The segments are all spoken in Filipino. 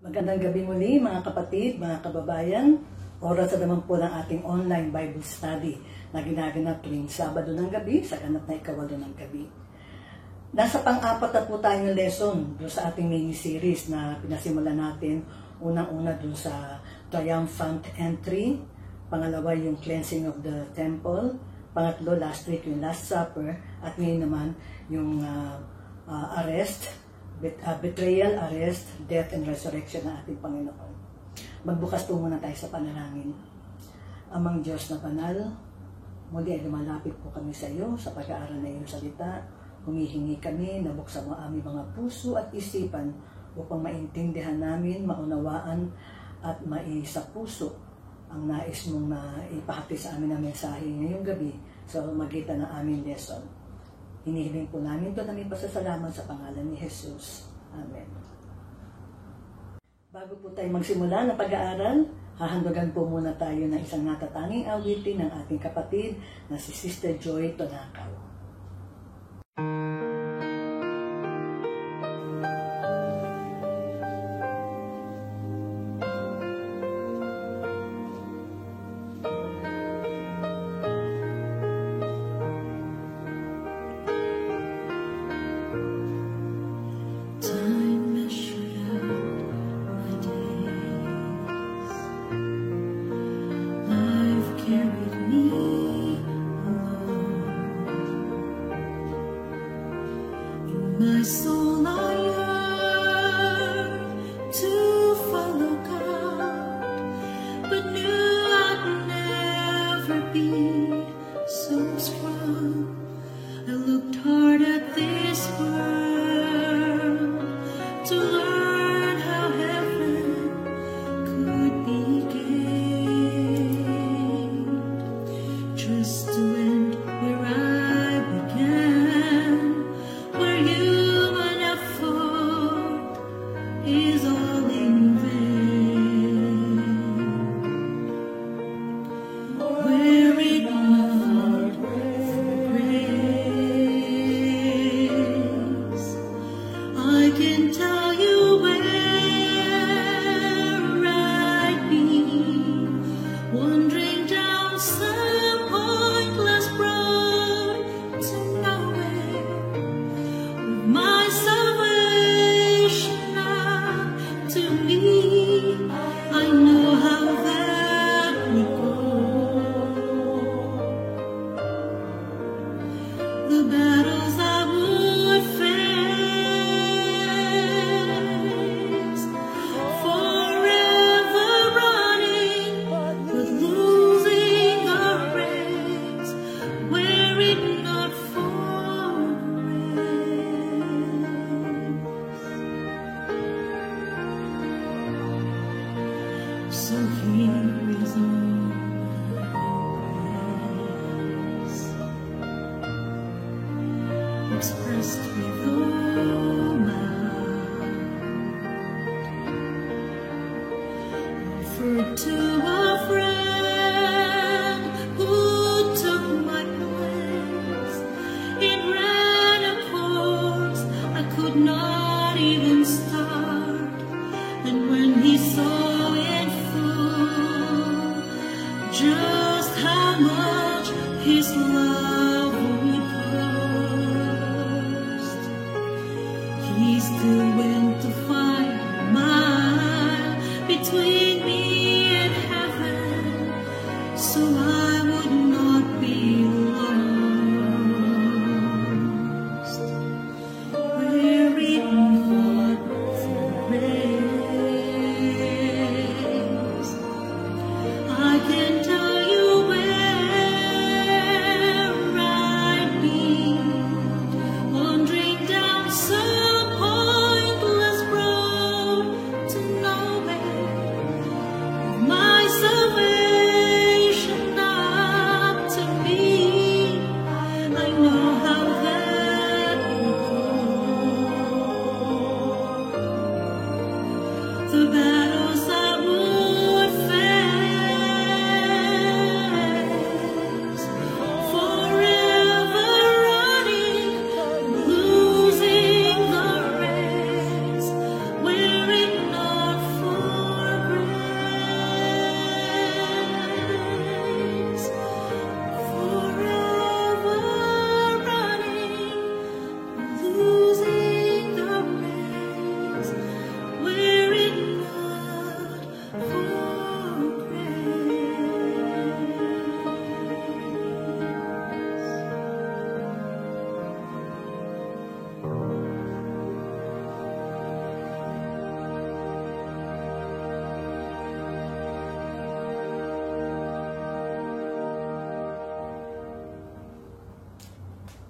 Magandang gabi muli mga kapatid, mga kababayan. Oras na naman po ng ating online Bible study na ginaganap tuwing Sabado ng gabi sa ganap na ikawalo ng gabi. Nasa pang-apat na po tayong lesson doon sa ating mini-series na pinasimulan natin. Unang-una doon sa triumphant entry, pangalawa yung cleansing of the temple, pangatlo last week yung Last Supper, at ngayon naman yung betrayal, arrest, death, and resurrection ng ating Panginoon. Magbukas po muna tayo sa panalangin. Amang Diyos na banal, muli ay lumalapit po kami sa iyo sa pag-aaral na iyong salita. Humihingi kami na buksan mo aming mga puso at isipan upang maintindihan namin, maunawaan at maisapuso ang nais mong ipahati sa amin na mensahe ngayong gabi sa magitan ng aming lesson. Hinihiling po namin ito na may pasasalamat sa pangalan ni Jesus. Amen. Bago po tayo magsimula ng pag-aaral, hahandugan po muna tayo ng isang natatanging awitin ng ating kapatid na si Sister Joy Tonakaw. My soul, I yearn to follow God, but knew I'd never be so strong. I looked hard at this world to learn how heaven could be gained. Just to end where I began, where human effort is all in vain. Were it not for grace, I can tell you where I'd be, wandering down some pointless road to nowhere. My salvation now to me, I know how that would go. The battles I would face, forever running but losing a race, were it not for grace. So here is all my grace, expressed with all my heart, offered to a friend who took my place. It ran a course I could not even start, and when he saw in full just how much his love would cost,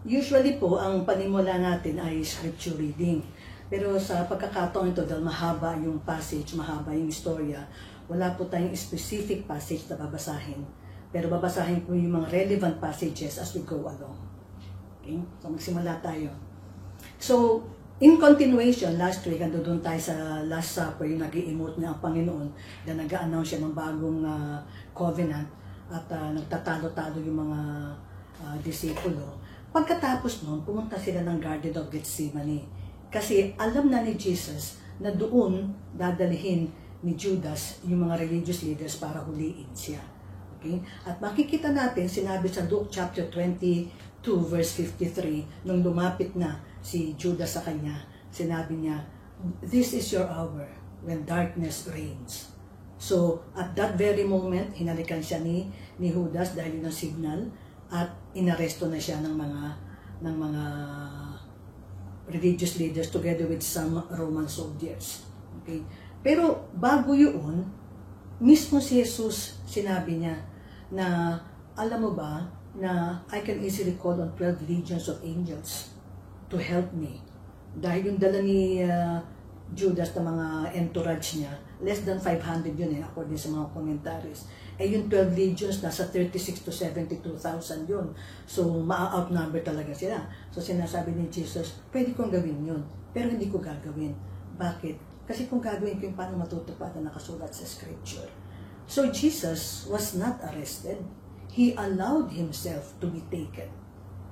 Usually po, ang panimula natin ay scripture reading. Pero sa pagkakataon ito, dahil mahaba yung passage, mahaba yung istorya, wala po tayong specific passage na babasahin. Pero babasahin po yung mga relevant passages as we go along. Okay? So magsimula tayo. So, in continuation, last week, ando doon tayo sa Last Supper, yung nag-i-emote niya ang Panginoon na nag-a-announce siya ng bagong covenant at nagtatalo-talo yung mga disipulo. Pagkatapos noon, pumunta sila ng Garden of Gethsemane. Kasi alam na ni Jesus na doon dadalhin ni Judas yung mga religious leaders para huliin siya. Okay? At makikita natin, sinabi sa Luke chapter 22 verse 53, nung lumapit na si Judas sa kanya, sinabi niya, "This is your hour when darkness reigns." So, at that very moment, hinalikan siya ni Judas dahil yun ang signal at inaresto na siya ng mga religious leaders together with some Roman soldiers. Okay? Pero bago yun, mismo si Jesus sinabi niya na, alam mo ba, na I can easily call on 12 legions of angels to help me. Dahil yung dala ni Judas na mga entourage niya, less than 500 yun according sa mga commentaries. Eh yung 12 legions, nasa 36 to 72,000 yun. So, ma-outnumber talaga sila. So, sinasabi ni Jesus, pwede kong gawin yun, pero hindi ko gagawin. Bakit? Kasi kung gagawin ko yung paano matutupad na nakasulat sa scripture. So, Jesus was not arrested. He allowed himself to be taken.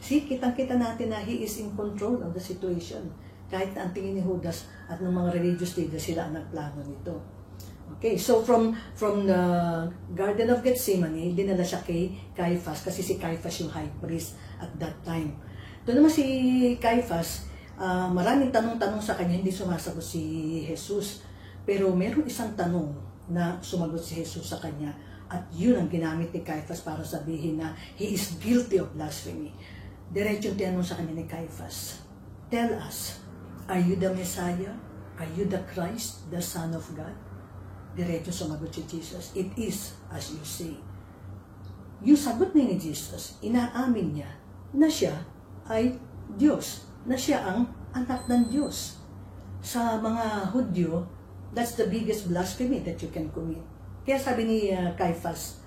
See, kitang-kita natin na he is in control of the situation. Kahit na ang tingin ni Judas at ng mga religious leaders, sila ang nagplano nito. Okay, so from the Garden of Gethsemane, dinala siya kay Caiaphas kasi si Caiaphas yung high priest at that time. Doon naman si Caiaphas, maraming tanong-tanong sa kanya, hindi sumasagot si Jesus. Pero meron isang tanong na sumagot si Jesus sa kanya at yun ang ginamit ni Caiaphas para sabihin na he is guilty of blasphemy. Diretsong tinanong sa kanya ni Caiaphas, "Tell us, are you the Messiah? Are you the Christ, the Son of God?" Diretso sumagot si Jesus, "It is as you say." Yung sagot ni Jesus, inaamin niya na siya ay Diyos, na siya ang anak ng Diyos. Sa mga Hudyo, that's the biggest blasphemy that you can commit. Kaya sabi ni Caiaphas,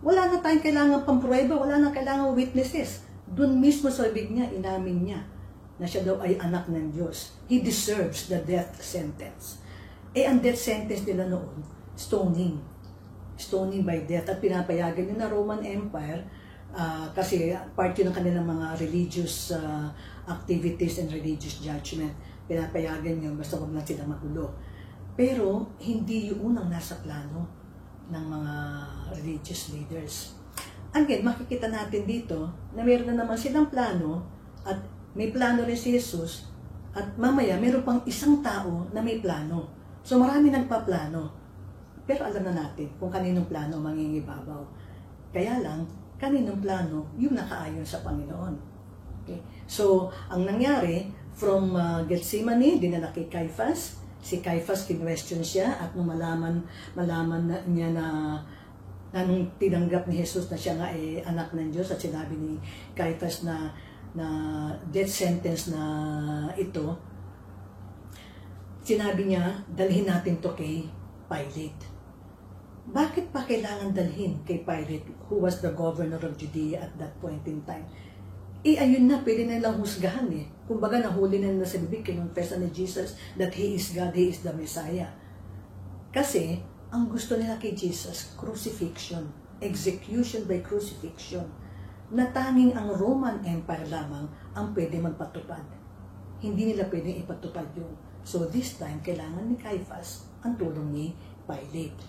wala na tayong kailangan pamprueba, wala na kailangan witnesses. Doon mismo sa bibig niya, inamin niya na siya daw ay anak ng Diyos. He deserves the death sentence. Ang death sentence nila noon, stoning. Stoning by death. At pinapayagan yun na Roman Empire kasi part yun ng kanilang mga religious activities and religious judgment. Pinapayagan yun, basta wag lang sila magulo. Pero hindi yun ang nasa plano ng mga religious leaders. Again, makikita natin dito na meron na naman silang plano at may plano rin si Jesus at mamaya meron pang isang tao na may plano. So marami nagpaplano. Pero alam na natin kung kaninong plano mangingibabaw. Kaya lang, kaninong plano yung nakaayon sa Panginoon. Okay? So, ang nangyari, from Gethsemane, dinala kay Caiaphas. Si Caiaphas, kinwestiyon siya at nung malaman niya na nung tinanggap ni Jesus na siya nga ay anak ng Diyos at sinabi ni Caiaphas na death sentence na ito, sinabi niya, dalhin natin to kay Pilate. Bakit pa kailangan dalhin kay Pilate, who was the governor of Judea at that point in time? Ayun na, pwede na nilang husgahan eh. Kumbaga, nahuli na nila sa bibig, kinonfessa ni Jesus that He is God, He is the Messiah. Kasi, ang gusto nila kay Jesus, crucifixion, execution by crucifixion, na tanging ang Roman Empire lamang ang pwede magpatupad. Hindi nila pwedeng ipatupad yun. So this time, kailangan ni Caiaphas ang tulong ni Pilate.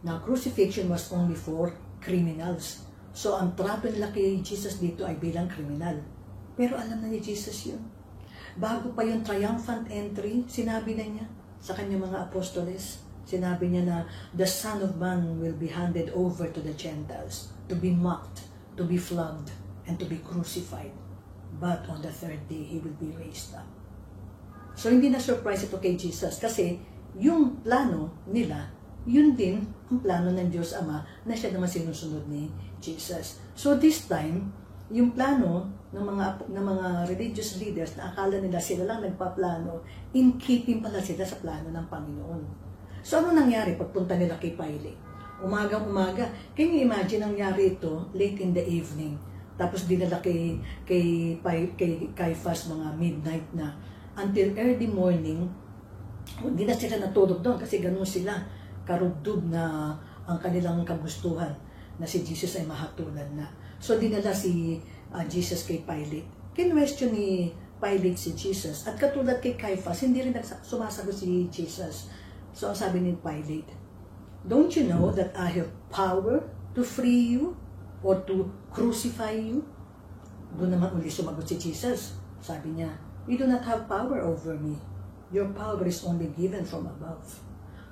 Now, crucifixion was only for criminals. So, ang trato nila kay Jesus dito ay bilang kriminal. Pero alam na ni Jesus yun. Bago pa yung triumphant entry, sinabi na niya sa kanyang mga apostoles, sinabi niya na the Son of Man will be handed over to the Gentiles, to be mocked, to be flogged, and to be crucified. But on the third day, He will be raised up. So, hindi na surprise ito kay Jesus kasi yung plano nila, yun din ang plano ng Diyos Ama na siya naman sinusunod ni Jesus. So, this time, yung plano ng mga religious leaders na akala nila sila lang nagpaplano, in keeping pala sila sa plano ng Panginoon. So ano nangyari pagpunta nila kay Pilate? Umagang-umaga. Can you imagine nangyari ito late in the evening? Tapos dinala kay Caiaphas mga midnight na, until early morning. Hindi na sila natulog doon kasi ganun sila karugdug na ang kanilang kagustuhan na si Jesus ay mahatulan na. So dinala si Jesus kay Pilate. Kinwestiyon ni Pilate si Jesus. At katulad kay Caiaphas, hindi rin sumasagot si Jesus. So ang sabi ni Pilate, "Don't you know that I have power to free you or to crucify you?" Doon naman uli sumagot si Jesus. Sabi niya, "You do not have power over me. Your power is only given from above."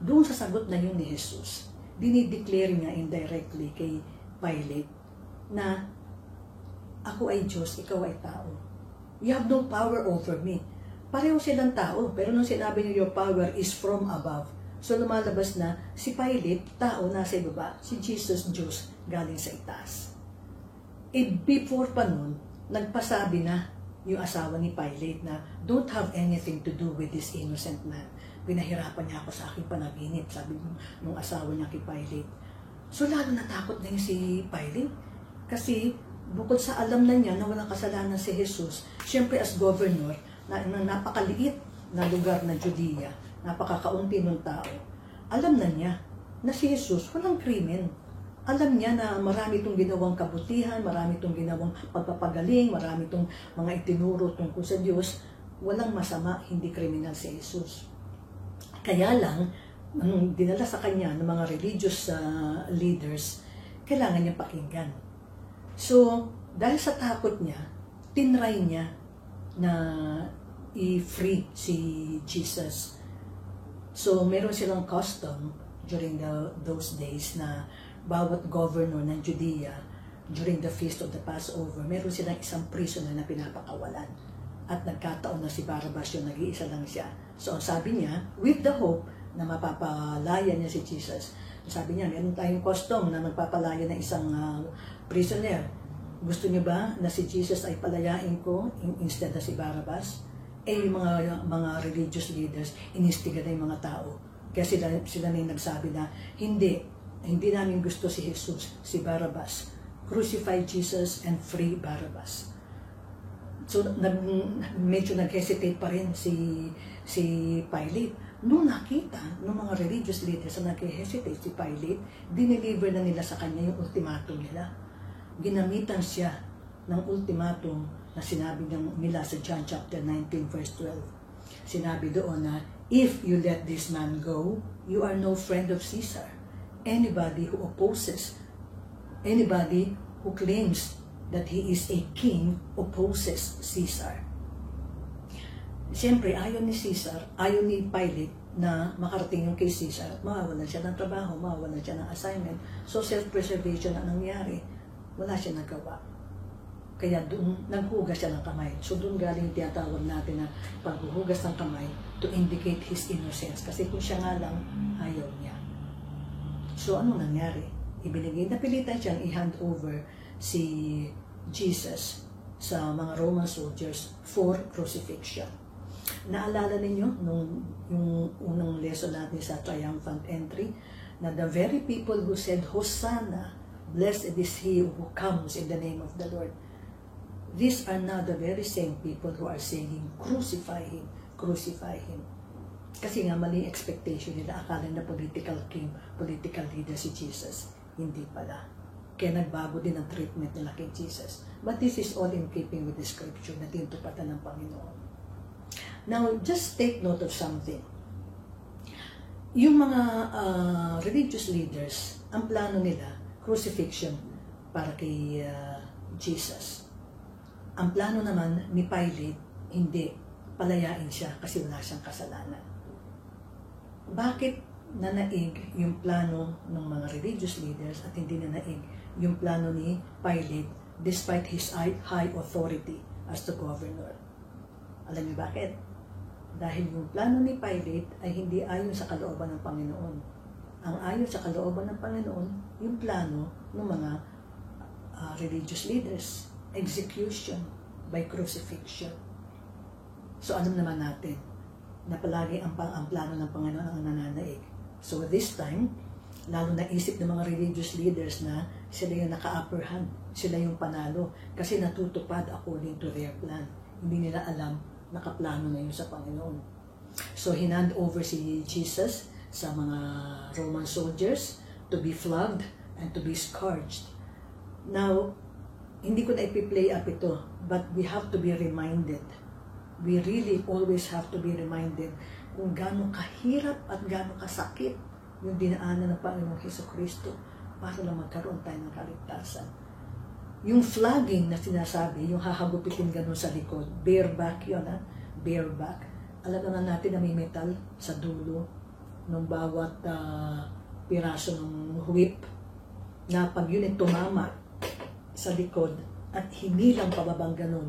Doon sa sagot na yun ni Jesus, dinideclare niya indirectly kay Pilate na ako ay Diyos, ikaw ay tao. You have no power over me. Pareho silang tao, pero nung sinabi niya your power is from above, so lumalabas na si Pilate, tao, nasa ibaba, si Jesus, Diyos, galing sa itaas. Before pa nun, nagpasabi na yung asawa ni Pilate na don't have anything to do with this innocent man. Pinahirapan niya ako sa aking panaginip, sabi nung asawa niya kay Pilate. So lalo natakot na yung si Pilate. Kasi bukod sa alam na niya na walang kasalanan si Jesus, syempre as governor, na napakaliit na lugar na Judea, napakakaunti ng tao, alam na niya na si Jesus walang krimen. Alam niya na marami itong ginawang kabutihan, marami itong ginawang pagpapagaling, marami itong mga itinuro tungkol sa Diyos. Walang masama, hindi kriminal si Jesus. Kaya lang, nung dinala sa kanya ng mga religious leaders, kailangan niya pakinggan. So, dahil sa takot niya, tinry niya na i-free si Jesus. So, meron silang custom during those days na bawat governor ng Judea, during the feast of the Passover, meron silang isang prisoner na pinapakawalan. At nagkataon na si Barabbas yung nag-iisa lang siya. So, ang sabi niya, with the hope na mapapalaya niya si Jesus, sabi niya, meron tayong custom na magpapalaya ng isang prisoner. Gusto niyo ba na si Jesus ay palayain ko instead na si Barabbas? Yung mga religious leaders, inistiga na yung mga tao. Kaya sila na yung nagsabi na, hindi namin gusto si Jesus, si Barabbas. Crucify Jesus and free Barabbas. So, medyo nag-hesitate pa rin si Pilate. Nung nakita ng mga religious leaders na nag-hesitate si Pilate, dineliver na nila sa kanya yung ultimatum nila. Ginamitan siya ng ultimatum na sinabi nila sa John chapter 19 verse 12. Sinabi doon na, if you let this man go, you are no friend of Caesar. Anybody who claims that he is a king opposes Caesar. Siyempre, ayaw ni Pilate na makarating yung kay Caesar. Mawawalan siya ng trabaho, mawawalan siya ng assignment. So self-preservation na nangyari. Wala siya nagawa. Kaya doon, naghugas siya ng kamay. So doon galing tinatawag natin na paghuhugas ng kamay to indicate his innocence. Kasi kung siya nga lang, ayaw niya. So ano nangyari? Napilitan siyang i-hand over si Jesus sa mga Roman soldiers for crucifixion. Naalala ninyo yung unang lesson natin sa triumphant entry na the very people who said, Hosanna, blessed is he who comes in the name of the Lord. These are now the very same people who are saying, crucify him, crucify him. Kasi nga mali expectation nila, akala na political king, political leader si Jesus. Hindi pala. Kaya nagbago din ang treatment nila kay Jesus. But this is all in keeping with the scripture na tinutupatan ng Panginoon. Now, just take note of something. Yung mga religious leaders, ang plano nila, crucifixion para kay Jesus. Ang plano naman ni Pilate, hindi, palayain siya kasi wala siyang kasalanan. Bakit nanaig yung plano ng mga religious leaders at hindi nanaig yung plano ni Pilate despite his high authority as the governor? Alam niyo bakit? Dahil yung plano ni Pilate ay hindi ayon sa kalooban ng Panginoon. Ang ayon sa kalooban ng Panginoon, yung plano ng mga religious leaders. execution by crucifixion. So alam naman natin na palagi ang plano ng Panginoon ang nananaig. So this time, lalo naisip ng mga religious leaders na sila yung naka-upper hand, sila yung panalo, kasi natutupad according to their plan. Hindi nila alam, nakaplano na yun sa Panginoon. So hinand over si Jesus sa mga Roman soldiers to be flogged and to be scourged. Now, hindi ko na ipi-play up ito, but we have to be reminded. We really always have to be reminded kung gaano kahirap at gaano kasakit yung dinaanan ng Panginoong Jesucristo para lang magkaroon tayo ng kaligtasan. Yung flogging na sinasabi, yung hahagupitin ganun sa likod, bareback yun, bareback. Alam naman natin na may metal sa dulo ng bawat piraso ng whip, na pag yun ay tumama sa likod at hinilang pababang ganun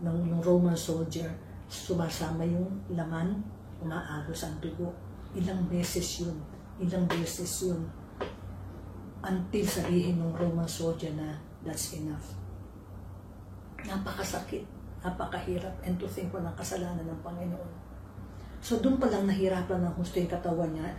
ng Roman soldier, sumasama yung laman, umaagos ang dugo. Ilang beses yun, until sabihin ng Roman soldier na that's enough. Napakasakit, napakahirap, and to think walang kasalanan ng Panginoon. So doon pa lang nahirapan ng husto yung katawan niya.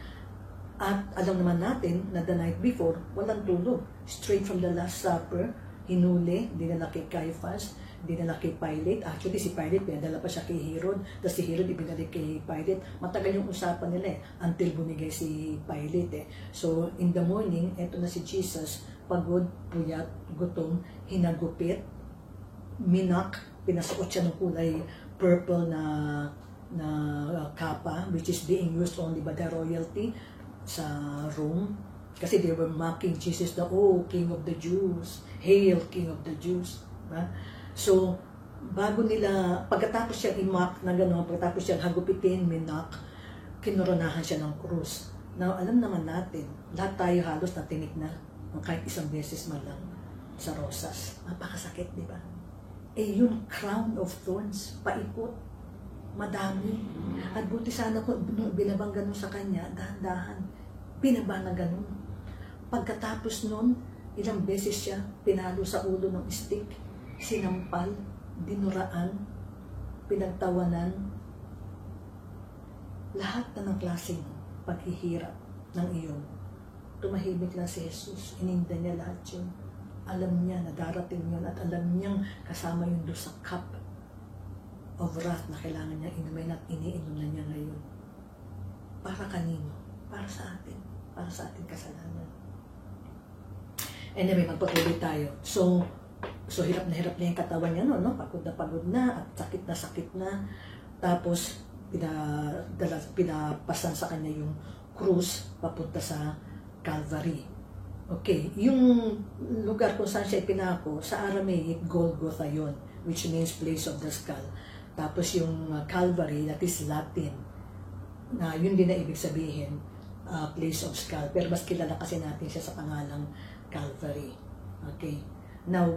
At alam naman natin na the night before, walang tulog. Straight from the Last Supper, hinuli, dinala kay Caiaphas, dinala kay Pilate. Actually, si Pilate, pinadala pa siya kay Herod. Tapos si Herod, ibinalik kay Pilate. Matagal yung usapan nila until bumigay si Pilate. So, in the morning, eto na si Jesus, pagod, puyat, gutom, hinagupit, minak, pinasuot siya ng kulay purple na kapa, which is being used only by the royalty sa Rome. Kasi they were mocking Jesus, the King of the Jews. Hail, King of the Jews. So, bago nila, pagkatapos siyang i-mock na gano'n, pagkatapos siyang hagupitin, minak, kinoronahan siya ng krus. Now, alam naman natin, lahat tayo halos natinik na kahit isang beses man lang sa rosas. Napakasakit, di ba? Eh, yun, crown of thorns, paikot, madami. At buti sana ko, binabang ganun sa kanya, dahan-dahan, binaba na ganun. Pagkatapos nun, ilang beses siya pinalo sa ulo ng stick, sinampal, dinuraan, pinagtawanan, lahat na ng klaseng paghihirap ng iyon. Tumahimik lang si Jesus, ininda niya lahat yun. Alam niya na darating yun at alam niyang kasama yun doon sa cup of wrath na kailangan niya inumin at iniinom na niya ngayon. Para kanino? Para sa atin. Para sa ating kasalanan. Anyway, magpatuloy tayo. So hirap na yung katawan niya, no? Pagod na at sakit na. Tapos, pinapasan sa kanya yung krus papunta sa Calvary. Okay, yung lugar kung saan siya ipinako, sa Aramaic, Golgotha yun, which means place of the skull. Tapos yung Calvary, that is Latin, na yun din na ibig sabihin, place of skull. Pero mas kilala kasi natin siya sa pangalang Calvary. Okay, now,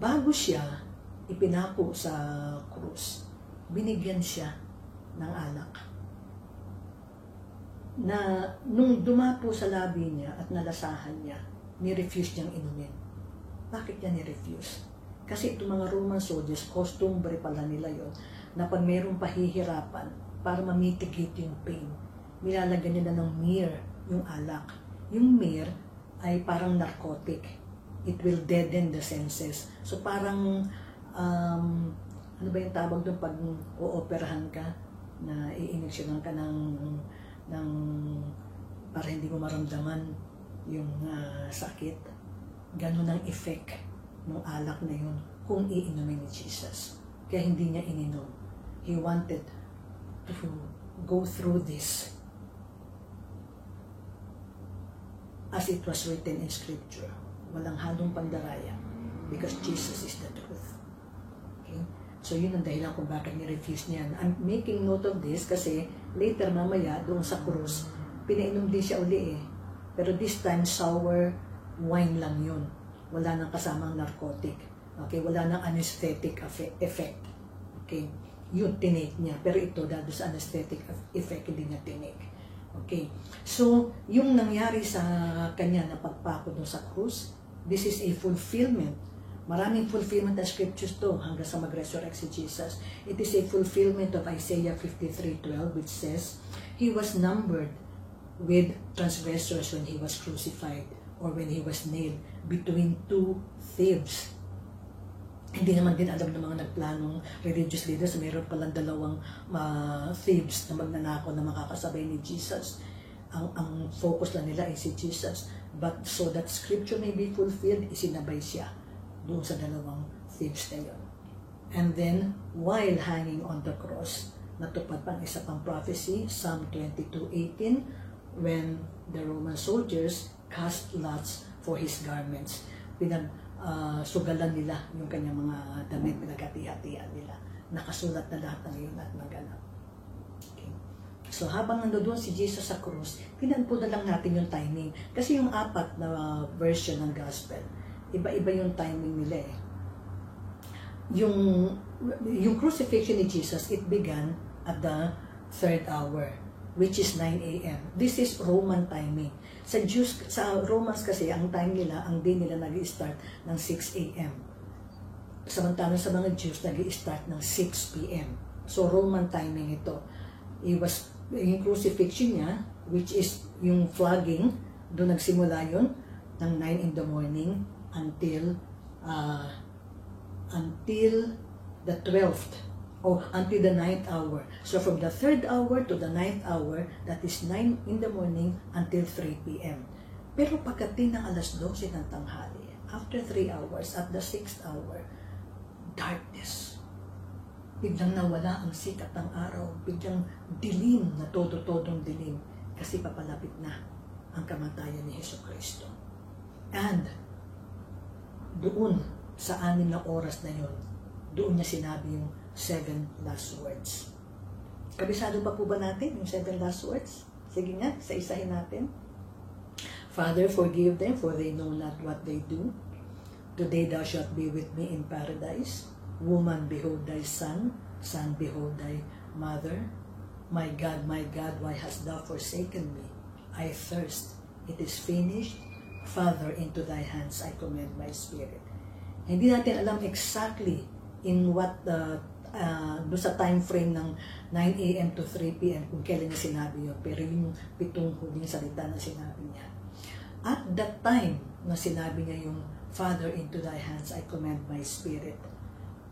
bago siya ipinako sa krus, binigyan siya ng alak. Na nung dumapo sa labi niya at nalasahan niya, ni-refuse niyang inumin. Bakit niya ni-refuse? Kasi itong mga Roman soldiers, customary pala nila yon, na pag mayroong pahihirapan, para mamitigate yung pain, nilalagyan nila ng myrrh, yung alak. Yung myrrh ay parang narcotic. It will deaden the senses. So parang, ano ba yung tawag doon pag o-operahan ka, na i-injeksyonan ka ng para hindi mo maramdaman yung sakit. Ganun ang effect ng alak na yun kung iinumin ni Jesus. Kaya hindi niya ininom. He wanted to go through this as it was written in Scripture. Walang halong pandaraya because Jesus is the truth. Okay? So yun ang dahilan kung bakit ni-refuse niya. I'm making note of this kasi later mamaya doon sa krus, pinainom din siya uli eh. Pero this time sour wine lang yun. Wala nang kasamang narcotic. Okay, wala nang anesthetic effect. Okay, yun tinake niya. Pero ito, dahil sa anesthetic effect, hindi niya tinake. Okay, so yung nangyari sa kanya na pagpako doon sa krus, this is a fulfillment Maraming fulfillment ng scriptures to hanggang sa mag-resurrect si Jesus. It is a fulfillment of Isaiah 53:12 which says, He was numbered with transgressors when He was crucified or when He was nailed between two thieves. Hindi naman din alam ng mga nagplanong religious leaders, mayroon palang dalawang thieves na magnanakaw na makakasabay ni Jesus. Ang focus lang nila ay si Jesus. But so that scripture may be fulfilled, isinabay siya doon sa dalawang thieves na yun. And then, while hanging on the cross, natupad pa ang isa pang prophecy, Psalm 22:18, when the Roman soldiers cast lots for his garments. Sugalan nila yung kanyang mga damit, pinagkati-hatian nila. Nakasulat na lahat ng yun at naganap. Okay. So habang nandoon si Jesus sa krus, pinanpo na lang natin yung timing. Kasi yung apat na version ng gospel, iba-iba yung timing nila eh. Yung crucifixion ni Jesus, it began at the 3rd hour, which is 9 a.m. This is Roman timing. Sa Romans kasi, ang time nila, ang day nila nag-i-start ng 6 a.m. Samantalang sa mga Jews, nag-i-start ng 6 p.m. So, Roman timing ito. Yung crucifixion niya, which is yung flogging, doon nagsimula yun, ng 9 in the morning until the 12th. Until the 9th hour. So from the 3rd hour to the 9th hour, that is 9 in the morning until 3 p.m. Pero pagdating ng alas 12 ng tanghali, after 3 hours, at the 6th hour, darkness. Biglang nawala ang sikat ng araw. Biglang dilim na todo-todong dilim. Kasi papalapit na ang kamatayan ni Jesucristo. And doon, sa 6 na oras na yun, doon niya sinabi yung 7 last words. Kabisado pa po ba natin yung 7 last words? Sige nga, isa-isahin natin. Father, forgive them, for they know not what they do. Today thou shalt be with me in paradise. Woman, behold thy son. Son, behold thy mother. My God, why hast thou forsaken me? I thirst. It is finished. Father, into thy hands I commend my spirit. Hindi natin alam exactly in what doon sa time frame ng 9 a.m. to 3 p.m. kung kailan niya sinabi yun. Pero yung 7 huling salita na sinabi niya. At that time na sinabi niya yung Father, into thy hands I commend my spirit.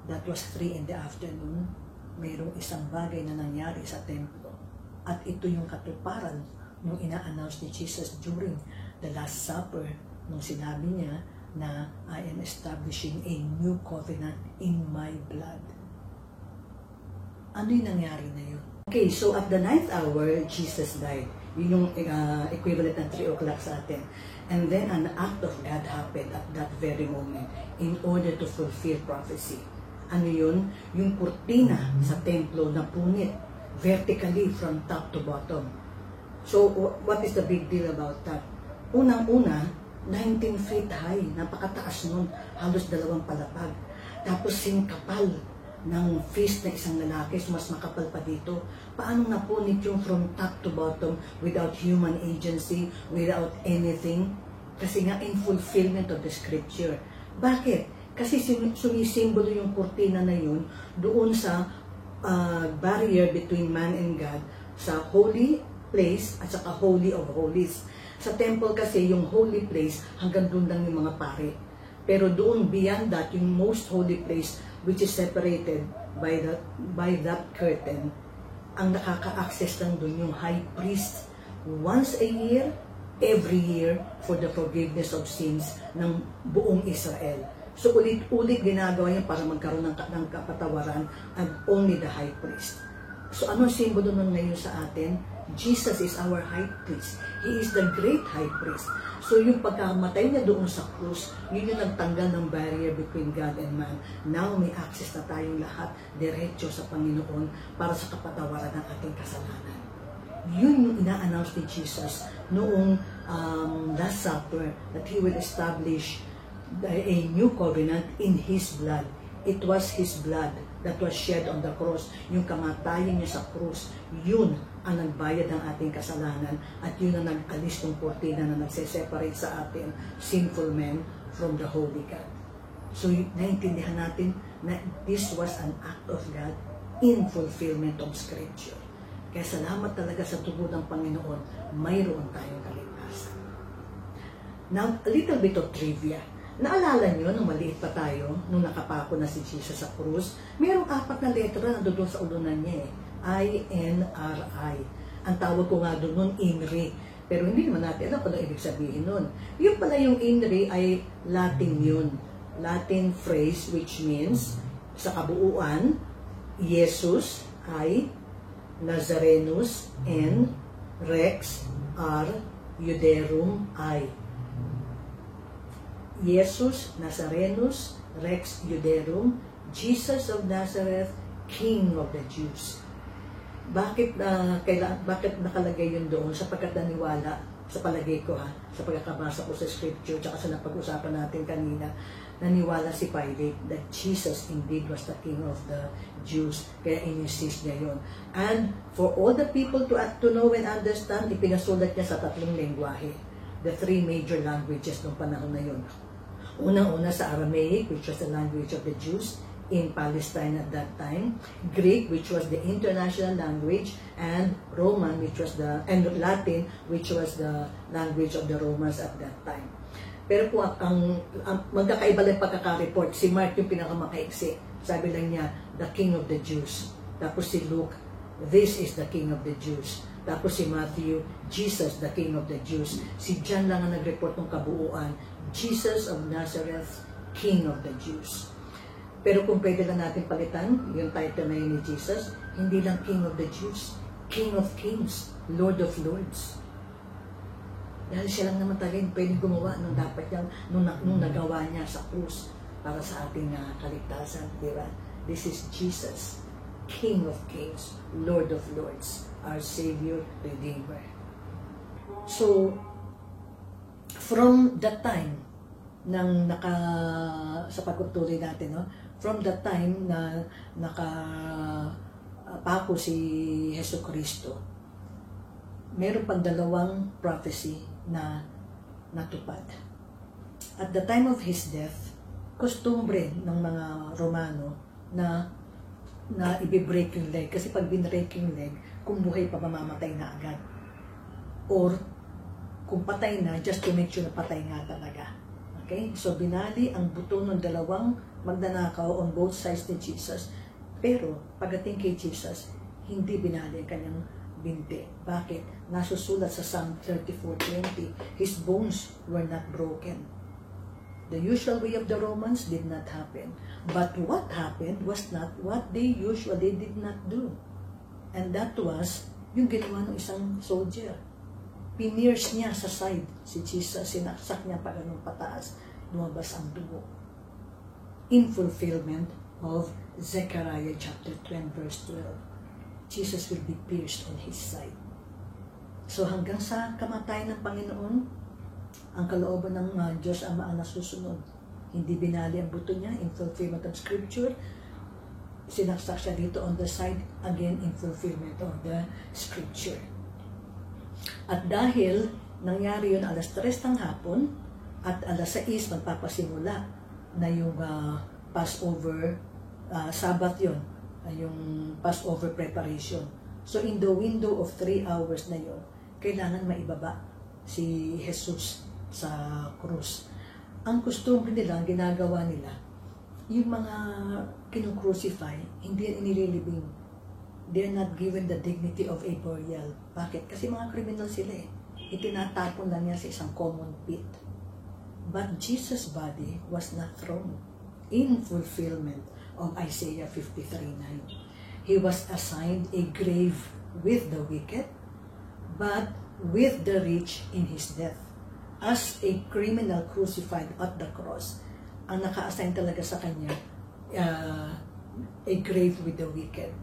That was 3 in the afternoon. Mayroong isang bagay na nangyari sa templo. At ito yung katuparan nung ina-announce ni Jesus during the Last Supper nung sinabi niya na I am establishing a new covenant in my blood. Ano yung nangyari na yun? Okay, so at the 9th hour, Jesus died. Yun yung equivalent ng 3 o'clock sa atin. And then an act of God happened at that very moment in order to fulfill prophecy. Ano yun? Yung kurtina sa templo na punit vertically from top to bottom. So what is the big deal about that? Unang-una, 19 feet high, napakataas nun, halos 2 palapag. Tapos singkapal ng fist na isang lalaki, so mas makapal pa dito. Paano napunit yung from top to bottom without human agency, without anything? Kasi nga in fulfillment of the scripture. Bakit? Kasi sumisimbolo yung kurtina na yun doon sa barrier between man and God, sa holy place at saka holy of holies. Sa temple kasi yung holy place hanggang doon lang yung mga pare. Pero doon beyond that, yung most holy place which is separated by that curtain, ang nakaka-access lang doon yung high priest once a year, every year, for the forgiveness of sins ng buong Israel. So ulit-ulit ginagawa yan para magkaroon ng kapatawaran, and only the high priest. So ano ang simbolo nun ngayon sa atin? Jesus is our high priest. He is the great high priest. So yung pagkamatay niya doon sa krus, yun yung nagtanggal ng barrier between God and man. Now may access na tayong lahat diretso sa Panginoon para sa kapatawaran ng ating kasalanan. Yun yung ina-announce ni Jesus noong Last Supper, that He will establish a new covenant in His blood. It was His blood that was shed on the cross. Yung kamatayan niya sa krus, yun ang nagbayad ng ating kasalanan at yun ang nag-alis ng kurtina na nagse-separate sa atin, sinful men from the holy God. So, naintindihan natin na this was an act of God in fulfillment of Scripture. Kaya salamat talaga sa tubo ng Panginoon, mayroon tayong kaligtasan. Now, a little bit of trivia. Naalala nyo, nung maliit pa tayo, nung nakapako na si Jesus sa krus, mayroong 4 na letra na doon sa ulunan niya eh. I-N-R-I. Ang tawag ko nga doon nun, INRI. Pero hindi naman natin alam kung ano ibig sabihin nun. Yung pala yung INRI ay Latin yun. Latin phrase which means, sa kabuuan, Jesus ay Nazarenus and Rex R. Iuderum I. Jesus Nazarenus Rex Iuderum, Jesus of Nazareth, King of the Jews. Bakit nakalagay yun doon? Sapagkat naniwala, sa palagay ko sa pagkakabasa ko sa scripture, tsaka sa napag-usapan natin kanina, naniwala si Pilate that Jesus indeed was the King of the Jews. Kaya in-insist niya yun. And for all the people to know and understand, ipinasulat niya sa 3 lengguwahe. The 3 major languages ng panahon na yun. Unang-una sa Aramaic, which was the language of the Jews in Palestine at that time, Greek, which was the international language, and Roman, and Latin, which was the language of the Romans at that time. Pero kung ang magkakaiba lang pagkaka-report, si Mark yung pinakamakaiksi. Sabi lang niya, the King of the Jews. Tapos si Luke, this is the King of the Jews. Tapos si Matthew, Jesus, the King of the Jews. Si John lang ang nag-report ng kabuuan, Jesus of Nazareth, King of the Jews. Pero kung pwede lang natin palitan, yung title na yun ni Jesus, hindi lang King of the Jews, King of Kings, Lord of Lords. Dahil siya lang naman talaga yung pwede gumawa nung dapat niyang, nung nagawa niya sa krus para sa ating kaligtasan, di ba? This is Jesus, King of Kings, Lord of Lords, our Savior, Redeemer. So, from that time, sa pagtutuloy natin, no? From the time na nakapako si Jesucristo, meron pang 2 prophecy na natupad. At the time of His death, kostumbre ng mga Romano na i-break yung leg. Kasi pag binreak yung leg, kung buhay pa mamamatay na agad. Or kung patay na, just to make sure na patay nga talaga. Okay? So, binali ang buto ng 2 magnanakaw on both sides ni Jesus. Pero, pagdating kay Jesus, hindi binali ang kanyang binti. Bakit? Nasusulat sa Psalm 34:20, His bones were not broken. The usual way of the Romans did not happen. But what happened was not what they usually did not do. And that was yung ginawa ng isang soldier. Pinierce niya sa side si Jesus, sinaksak niya pa ganun pataas, lumabas ang dugo. In fulfillment of Zechariah chapter 10 verse 12. Jesus will be pierced on His side. So hanggang sa kamatayan ng Panginoon, ang kalooban ng Diyos Ama ang nasusunod. Hindi binali ang buto niya in fulfillment of Scripture. Sinaksak siya dito on the side, again in fulfillment of the Scripture. At dahil nangyari yun alas 3 ng hapon, at alas 6 magpapasimula na yung Passover, Sabbath yun, yung Passover preparation. So in the window of 3 hours na yun, kailangan maibaba si Jesus sa krus. Ang customary nila, ang ginagawa nila, yung mga kinukrucify, hindi yan inililibing. They are not given the dignity of a burial. Bakit? Kasi mga criminal sila eh. Itinatapon lang niya sa isang common pit. But Jesus' body was not thrown in fulfillment of Isaiah 53:9. He was assigned a grave with the wicked, but with the rich in his death. As a criminal crucified at the cross, ang naka-assign talaga sa kanya, a grave with the wicked.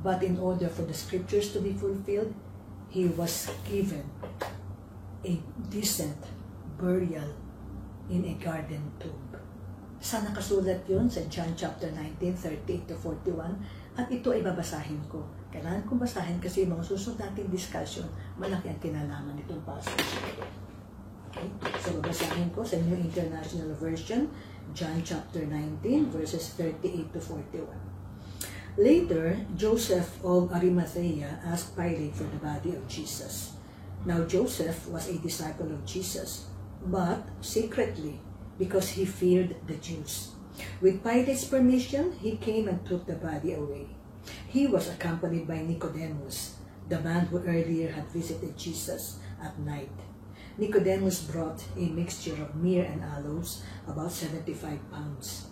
But in order for the scriptures to be fulfilled, he was given a decent burial in a garden tomb. Saan nakasulat yun? Sa John chapter 19, 38-41. At ito ay babasahin ko. Kailangan kong basahin kasi yung mga susunod nating discussion, malaki ang kinalaman nitong passage. Okay? So babasahin ko sa New International Version. John chapter 19, verses 38 to 41. Later, Joseph of Arimathea asked Pilate for the body of Jesus. Now Joseph was a disciple of Jesus, but secretly, because he feared the Jews. With Pilate's permission, he came and took the body away. He was accompanied by Nicodemus, the man who earlier had visited Jesus at night. Nicodemus brought a mixture of myrrh and aloes, about 75 pounds.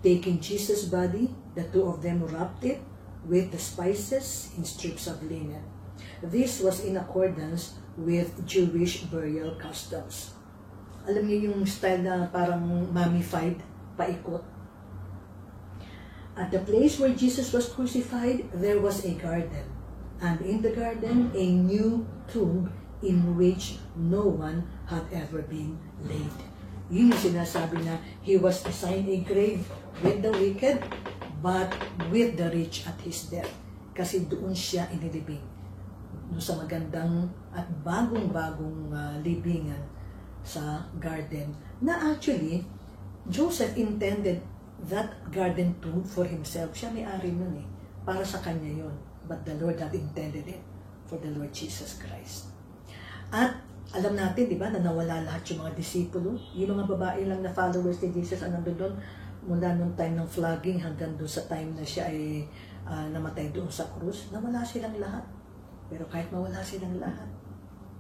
Taking Jesus' body, the two of them wrapped it with the spices in strips of linen. This was in accordance with Jewish burial customs. Alam niyo yung style na parang mummified, paikot. At the place where Jesus was crucified, there was a garden. And in the garden, a new tomb in which no one had ever been laid. Yun yung sinasabi na he was assigned a grave with the wicked, but with the rich at his death. Kasi doon siya inilibing. Doon sa magandang at bagong-bagong libingan sa garden. Na actually, Joseph intended that garden tomb for himself. Siya may-ari nun eh. Para sa kanya yun. But the Lord had intended it for the Lord Jesus Christ. At alam natin, di ba, na nawala lahat yung mga disipulo. Yung mga babae lang na followers ni Jesus ang nandun doon mula nung time ng flogging hanggang doon sa time na siya ay namatay doon sa krus. Nawala silang lahat. Pero kahit mawala silang lahat,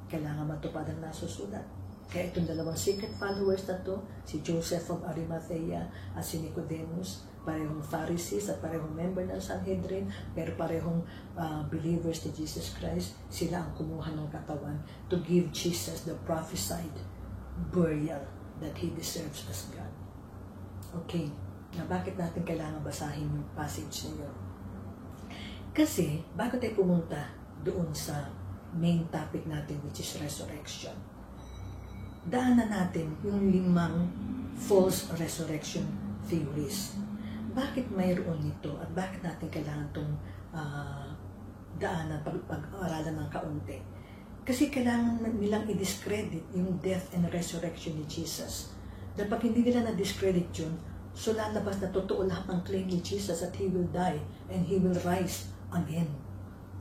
kailangan matupad ang nasusulat. Kaya itong dalawang secret followers na to, si Joseph of Arimathea at si Nicodemus, parehong Pharisees at parehong member ng Sanhedrin, pero parehong believers ni Jesus Christ, sila ang kumuha ng katawan to give Jesus the prophesied burial that He deserves as God. Okay, na bakit natin kailangan basahin yung passage na yun? Kasi, bago tayo pumunta doon sa main topic natin, which is resurrection, daanan natin yung 5 false resurrection theories. Bakit mayroon nito at bakit natin kailangan itong daanan, pag-aralan ng kaunti? Kasi kailangan nilang i-discredit yung death and resurrection ni Jesus. Dahil pag hindi nila na-discredit yun, so lalabas na totoo lahat ng claim ni Jesus that He will die and He will rise again.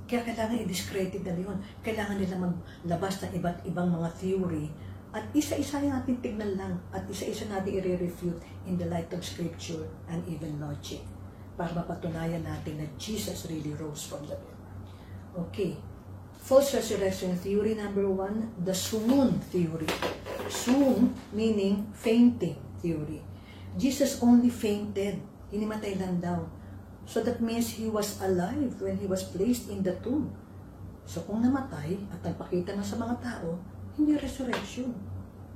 Kaya kailangan i-discredit na yun. Kailangan nila maglabas ng iba't ibang mga theory at isa-isa natin tignan lang at isa-isa natin i-refute in the light of Scripture and even logic para mapatunayan natin na Jesus really rose from the dead. Okay. False resurrection theory number 1, the swoon theory. Swoon meaning fainting theory. Jesus only fainted. Hinimatay lang daw. So that means He was alive when He was placed in the tomb. So kung namatay at nagpakita na sa mga tao, hindi resurrection.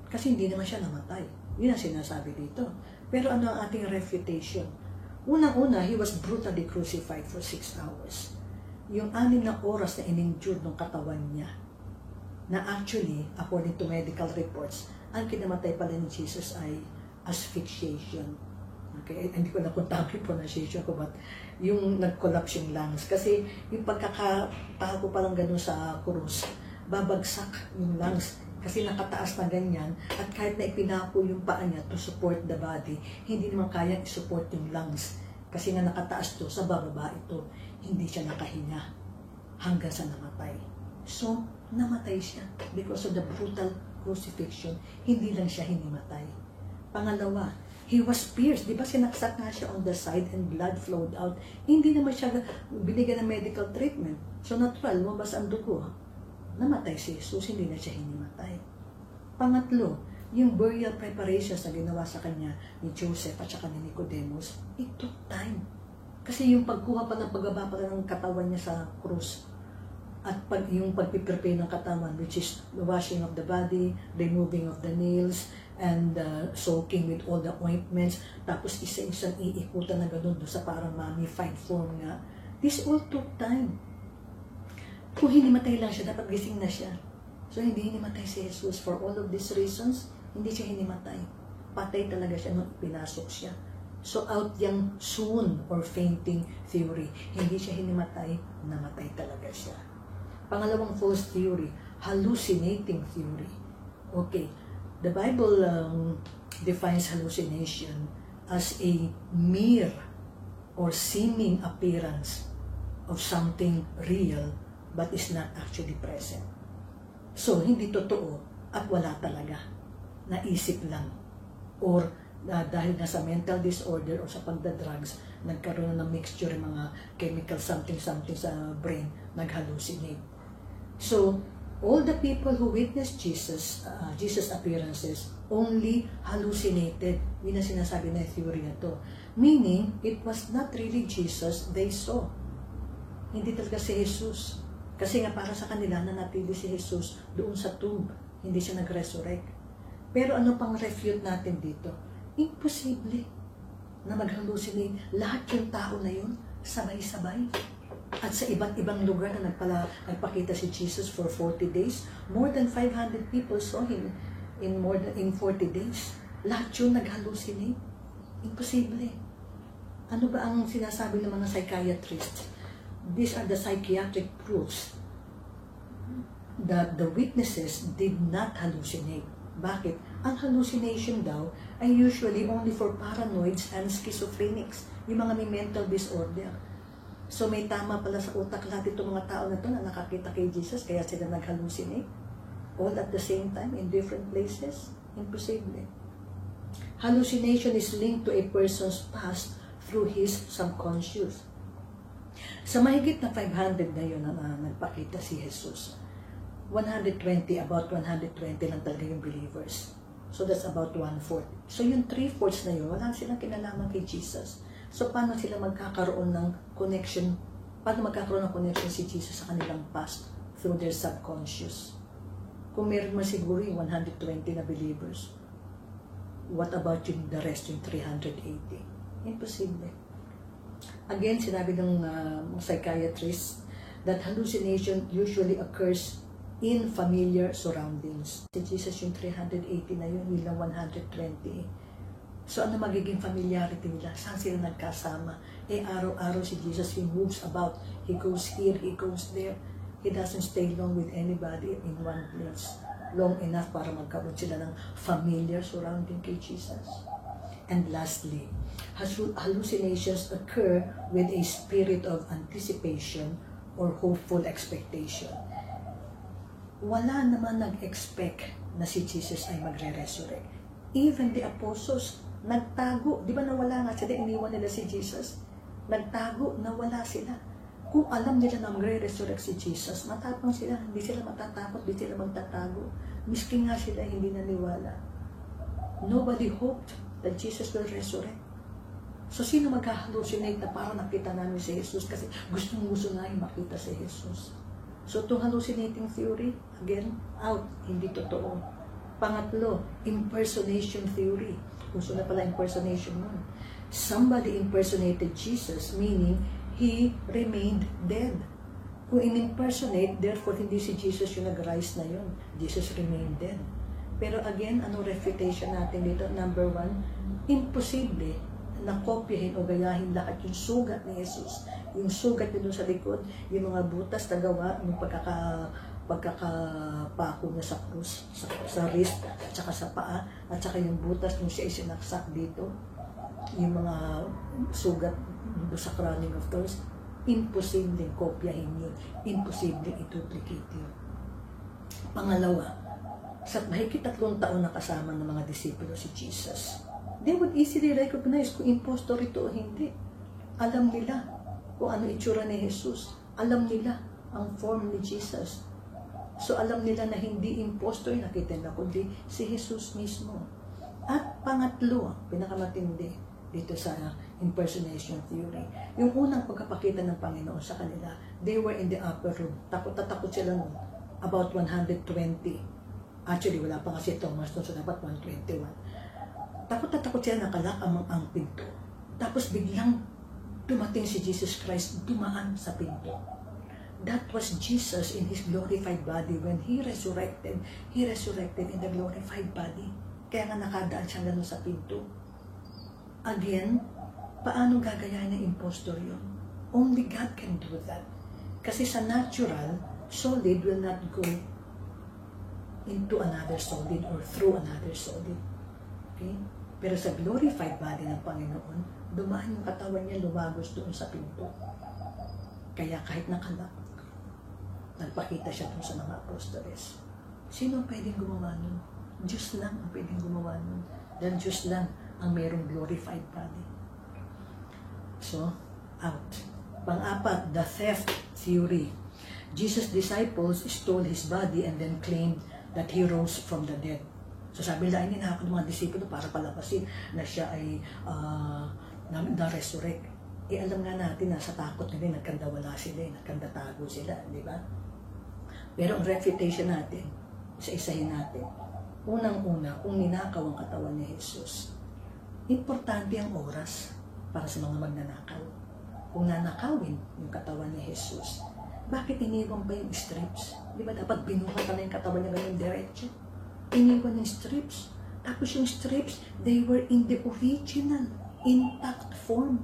Kasi hindi naman siya namatay. Yun ang sinasabi dito. Pero ano ang ating refutation? Unang-una, He was brutally crucified for 6 hours. Yung 6 na oras na in-endure ng katawan niya, na actually, according to medical reports, ang kinamatay pala ni Jesus ay asphyxiation. Okay? Hindi ko na kung tama yung pronunciation ko, but yung nag-collapse yung lungs. Kasi yung pagkakatago pa lang ganun sa krus, babagsak yung lungs kasi nakataas na ganyan at kahit na ipinapo yung paa niya to support the body, hindi naman kaya i-support yung lungs kasi nga nakataas to, sa bababa ito, hindi siya nakahinga hanggang sa namatay. So, namatay siya because of the brutal crucifixion. Hindi lang siya hinimatay. Pangalawa, He was pierced. Di ba sinaksak nga siya on the side and blood flowed out? Hindi naman siya binigyan ng medical treatment. So, natural, lumabas ang dugo. Namatay si Jesus, hindi na siya hinimatay. Pangatlo, yung burial preparations na ginawa sa kanya ni Joseph at saka ni Nicodemus, it took time. Kasi yung pagkuha pa ng pagbaba pa ng katawan niya sa krus at yung pagpiprepare ng katawan, which is the washing of the body, removing of the nails, and soaking with all the ointments, tapos isa-isang iikutan na gano'n doon sa parang mummified form nga. This all took time. Kung hinimatay lang siya, dapat gising na siya. So, hindi hinimatay si Jesus. For all of these reasons, hindi siya hinimatay. Patay talaga siya nung pinasok siya. So, out yung swoon or fainting theory. Hindi siya hinimatay, namatay talaga siya. Pangalawang false theory, hallucinating theory. Okay, the Bible defines hallucination as a mere or seeming appearance of something real but is not actually present. So, hindi totoo at wala talaga. Naisip lang. Or dahil na sa mental disorder o sa pagdadrugs, nagkaroon na ng mixture ng mga chemical something-something sa brain, nag-hallucinate. So, all the people who witnessed Jesus appearances only hallucinated. Yun ang sinasabi na theory na to. Meaning, it was not really Jesus they saw. Hindi talaga si Jesus. Kasi nga para sa kanila, nanatili si Jesus doon sa tomb. Hindi siya nag-resurrect. Pero ano pang refute natin dito? Imposible na mag-hallucinate. Lahat yung tao na yun, sabay-sabay. At sa iba't ibang lugar na nagpakita si Jesus for 40 days, more than 500 people saw him in 40 days. Lahat yun nag-hallucinate. Imposible. Ano ba ang sinasabi ng mga psychiatrists? These are the psychiatric proofs that the witnesses did not hallucinate. Bakit? Ang hallucination daw ay usually only for paranoids and schizophrenics, yung mga may mental disorder. So may tama pala sa utak lahat itong mga tao na to na nakakita kay Jesus, kaya sila nag-hallucinate. All at the same time, in different places. Imposible. Hallucination is linked to a person's past through his subconscious. Sa mahigit na 500 na yun na nagpakita si Jesus, 120 lang talaga yung believers. So that's about 1/4. So yung 3/4 na yun, wala silang kinalaman kay Jesus. So paano sila magkakaroon ng connection? Paano magkakaroon ng connection si Jesus sa kanilang past? Through their subconscious. Kung meron man siguro yung 120 na believers, what about yung the rest, yung 380? Imposible. Again, sinabi ng psychiatrist that hallucination usually occurs in familiar surroundings. Si Jesus yung 380 na yun, nilang 120. So ano magiging familiarity nila? Saan sila nagkasama? Araw-araw si Jesus, he moves about. He goes here, he goes there. He doesn't stay long with anybody in one place. Long enough para magkaroon sila ng familiar surrounding kay Jesus. And lastly, hallucinations occur with a spirit of anticipation or hopeful expectation. Wala naman nag-expect na si Jesus ay magre-resurrect. Even the apostles, nagtago. Di ba nawala nga sila, iniwan nila si Jesus? Nagtago, nawala sila. Kung alam nila na magre-resurrect si Jesus, matapang sila, hindi sila matatakot, hindi sila magtatago. Miski nga sila hindi naniwala. Nobody hoped that Jesus will resurrect. So, sino mag-hallucinate na parang nakita namin si Jesus kasi gustong-gusto na yung makita si Jesus? So, itong hallucinating theory, again, out, hindi totoo. Pangatlo, impersonation theory. Gusto na pala impersonation nun. Somebody impersonated Jesus, meaning he remained dead. Kung in-impersonate, therefore, hindi si Jesus yung nag-rise na yun. Jesus remained dead. Pero again, anong refutation natin dito? Number 1, imposible na kopyahin o gayahin lahat yung sugat ni Jesus. Yung sugat nito sa likod, yung mga butas na gawa, yung pagkakapako niya sa krus, sa wrist, at saka sa paa, at saka yung butas nung siya isinaksak dito, yung mga sugat sa crowning of thorns, imposible kopyahin yun. Imposible i-duplicate yun. Pangalawa, sa mahigit 3 taon na kasama ng mga disipulo si Jesus, they would easily recognize kung impostor ito o hindi. Alam nila kung ano itsura ni Jesus. Alam nila ang form ni Jesus. So alam nila na hindi impostor nakita na, kundi si Jesus mismo. At pangatlo, pinakamatindi dito sa impersonation theory, yung unang pagkapakita ng Panginoon sa kanila, they were in the upper room. Takot na takot sila nun. About 120. Actually, wala pa kasi Thomas doon, so dapat 121. Takot na takot sila, nakalak ang pinto. Tapos biglang dumating si Jesus Christ, dumaan sa pinto. That was Jesus in His glorified body. When He resurrected in the glorified body. Kaya nga nakadaan siya gano'n sa pinto. Again, paano gagayahin ng impostor yun? Only God can do that. Kasi sa natural, solid will not go into another solid or through another solid. Okay? Pero sa glorified body ng Panginoon, dumaan yung katawan niya, lumagos doon sa pinto. Kaya kahit nakalak, nagpakita siya doon sa mga apostoles. Sino ang pwedeng gumawa nun? Diyos lang ang pwedeng gumawa nun. Dahil Diyos lang ang mayroong glorified body. So, out. Pang-apat, the theft theory. Jesus' disciples stole his body and then claimed that he rose from the dead. So sabi nila, ay ninakot ng mga disipulo para palapasin na siya ay na-resurrect. Alam nga natin na sa takot nila, nagkandawala sila, nagkandatago sila, di ba? Pero ang refutation natin, isa-isahin natin, unang-una, kung ninakaw ang katawan ni Jesus, importante ang oras para sa mga magnanakaw. Kung nanakawin yung katawan ni Jesus, bakit iniwan pa yung strips? Di ba dapat binuhat na yung katawan niya ganyan diretso? Iniwan yung strips. Tapos yung strips, they were in the original, intact form.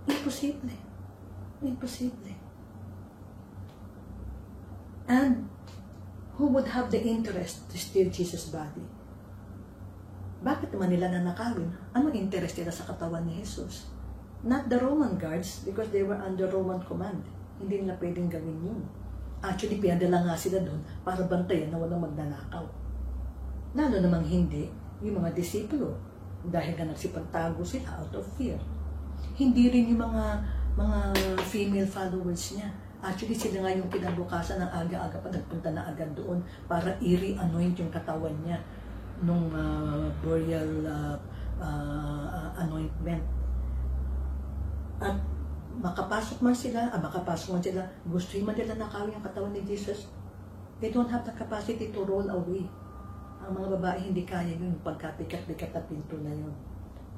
Imposible. Imposible. And who would have the interest to steal Jesus' body? Bakit naman nila nanakawin? Anong interest nila sa katawan ni Jesus? Not the Roman guards, because they were under Roman command. Hindi nila pwedeng gawin yun. Actually, pinadala nga sila doon para bantayan na walang magnanakaw. Lalo namang hindi yung mga disipulo, dahil nga nagsipagtago sila out of fear. Hindi rin yung mga female followers niya. Actually, sila nga yung kinabukasan ng aga-aga pa nagpunta na agad doon para i-re-anoint yung katawan niya nung burial anointment. At makapasok man sila, gusto man nila nakawin yung katawan ni Jesus, they don't have the capacity to roll away. Ang mga babae hindi kaya yun, pagkapikat-pikat na pinto na yun.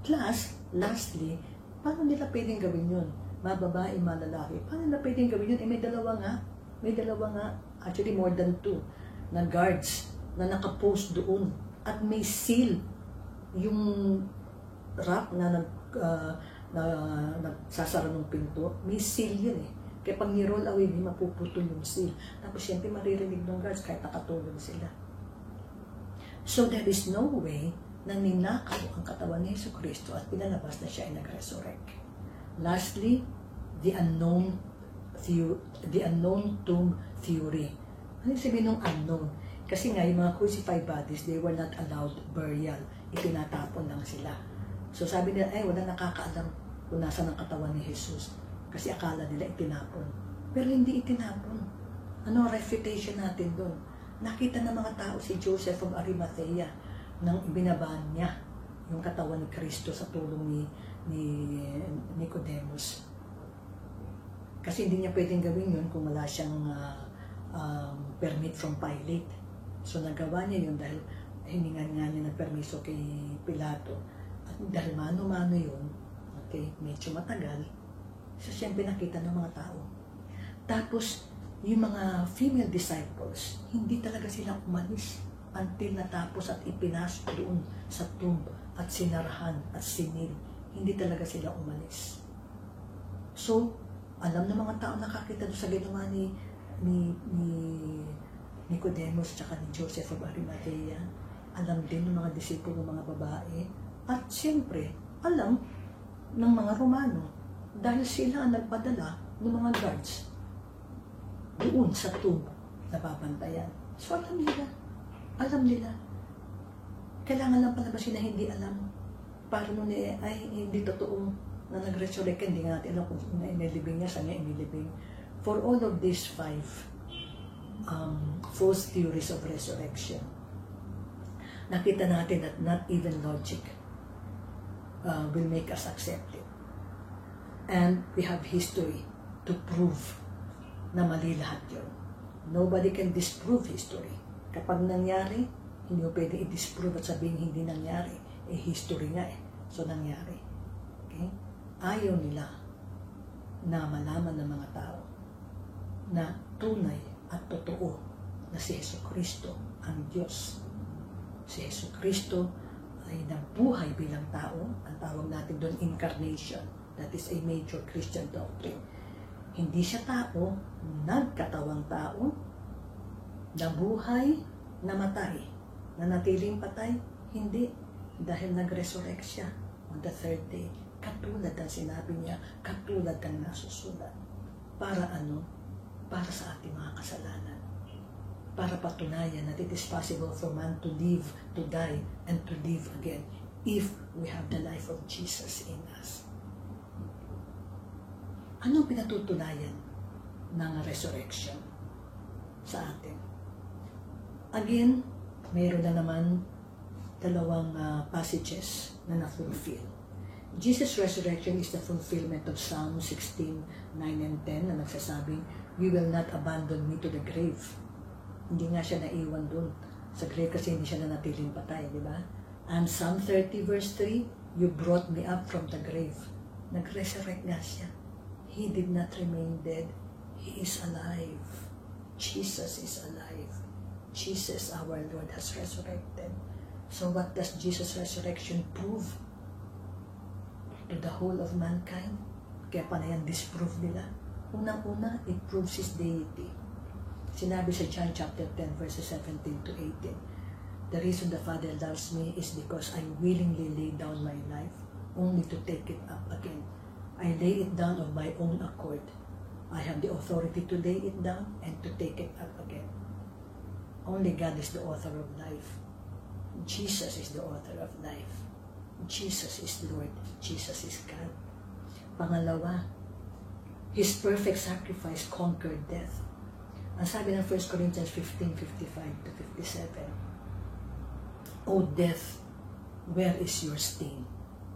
Plus, lastly, paano nila pwedeng gawin yun? Mga babae, mga lalaki, paano nila pwedeng gawin yun? May dalawa nga, actually more than 2, na guards na nakapost doon at may seal yung wrap na nagsasara ng pinto, may seal yun eh. Kaya pag ni-roll away, hindi mapuputol yung seal. Tapos siyempre maririnig ng guards kahit nakatulog sila. So there is no way na ninakaw ang katawan ni Yesu Cristo at pinalabas na siya ay nag-resurrect. Lastly, the unknown tomb theory. Ano yung sabihin ng unknown? Kasi nga yung mga crucified bodies, they were not allowed burial. Itinatapon lang sila. So sabi nila, ay wala nakakaalam kung nasa ng katawan ni Jesus. Kasi akala nila itinapon. Pero hindi itinapon. Ano refutation natin doon? Nakita ng mga tao si Joseph of Arimathea nang ibinabahan niya yung katawan ni Kristo sa tulong ni Nicodemus. Kasi hindi niya pwedeng gawin yun kung wala siyang permit from Pilate. So nagawa niya yun dahil hiningan nga niya ng permiso kay Pilato. At dahil mano-mano yun, okay, medyo matagal, so siyempre nakita ng mga tao. Tapos, yung mga female disciples, hindi talaga sila umalis until natapos at ipinasok doon sa tomb at sinarahan at sinil. Hindi talaga sila umalis. So, alam ng mga tao nakakita doon sa ginawa ni Nicodemus at ni Joseph of Arimathea. Alam din ng mga disipulo ng mga babae. At siyempre, alam ng mga Romano dahil sila ang nagpadala ng mga guards doon sa tomb na babantayan. So alam nila. Kailangan lang palabasin na hindi alam. Para nun ay hindi totoo na nag-resurrect, hindi nga natin alam kung inilibing niya, saan niya inilibing. For all of these 5 false theories of resurrection, nakita natin that not even logic will make us accept it. And we have history to prove na mali lahat yun. Nobody can disprove history. Kapag nangyari, hindi mo pwede i-disprove at sabihin hindi nangyari. History nga eh. So nangyari. Okay? Ayaw nila na malaman ng mga tao na tunay at totoo na si Yesu Cristo ang Diyos. Si Yesu Cristo ay nabuhay bilang tao. Ang tawag natin doon incarnation. That is a major Christian doctrine. Hindi siya tao, nagkatawang tao, nabuhay, namatay. Nanatiling patay, hindi. Dahil nag-resurrect siya on the third day. Katulad ng sinabi niya, katulad ng nasusulat. Para ano? Para sa ating mga kasalanan. Para patunayan that it is possible for man to live, to die, and to live again if we have the life of Jesus in us. Anong pinatutunayan ng resurrection sa atin? Again, mayroon na naman dalawang passages na na-fulfill. Jesus' resurrection is the fulfillment of Psalm 16, 9 and 10 na nagsasabing, "You will not abandon me to the grave." Hindi nga siya naiwan dun sa grave kasi hindi siya nanatiling patay, di ba? And Psalm 30 verse 3, "You brought me up from the grave." Nag-resurrect nga siya. He did not remain dead. He is alive. Jesus is alive. Jesus, our Lord, has resurrected. So what does Jesus' resurrection prove to the whole of mankind? Kaya pa na yan disprove nila. Unang-una, it proves His deity. Sinabi sa John chapter 10 verses 17 to 18, "The reason the Father loves me is because I willingly lay down my life only to take it up again. I lay it down of my own accord. I have the authority to lay it down and to take it up again." Only God is the author of life. Jesus is the author of life. Jesus is Lord. Jesus is God. Pangalawa, His perfect sacrifice conquered death. Ang sabi ng 1 Corinthians 15:55 to 57, "O death, where is your sting?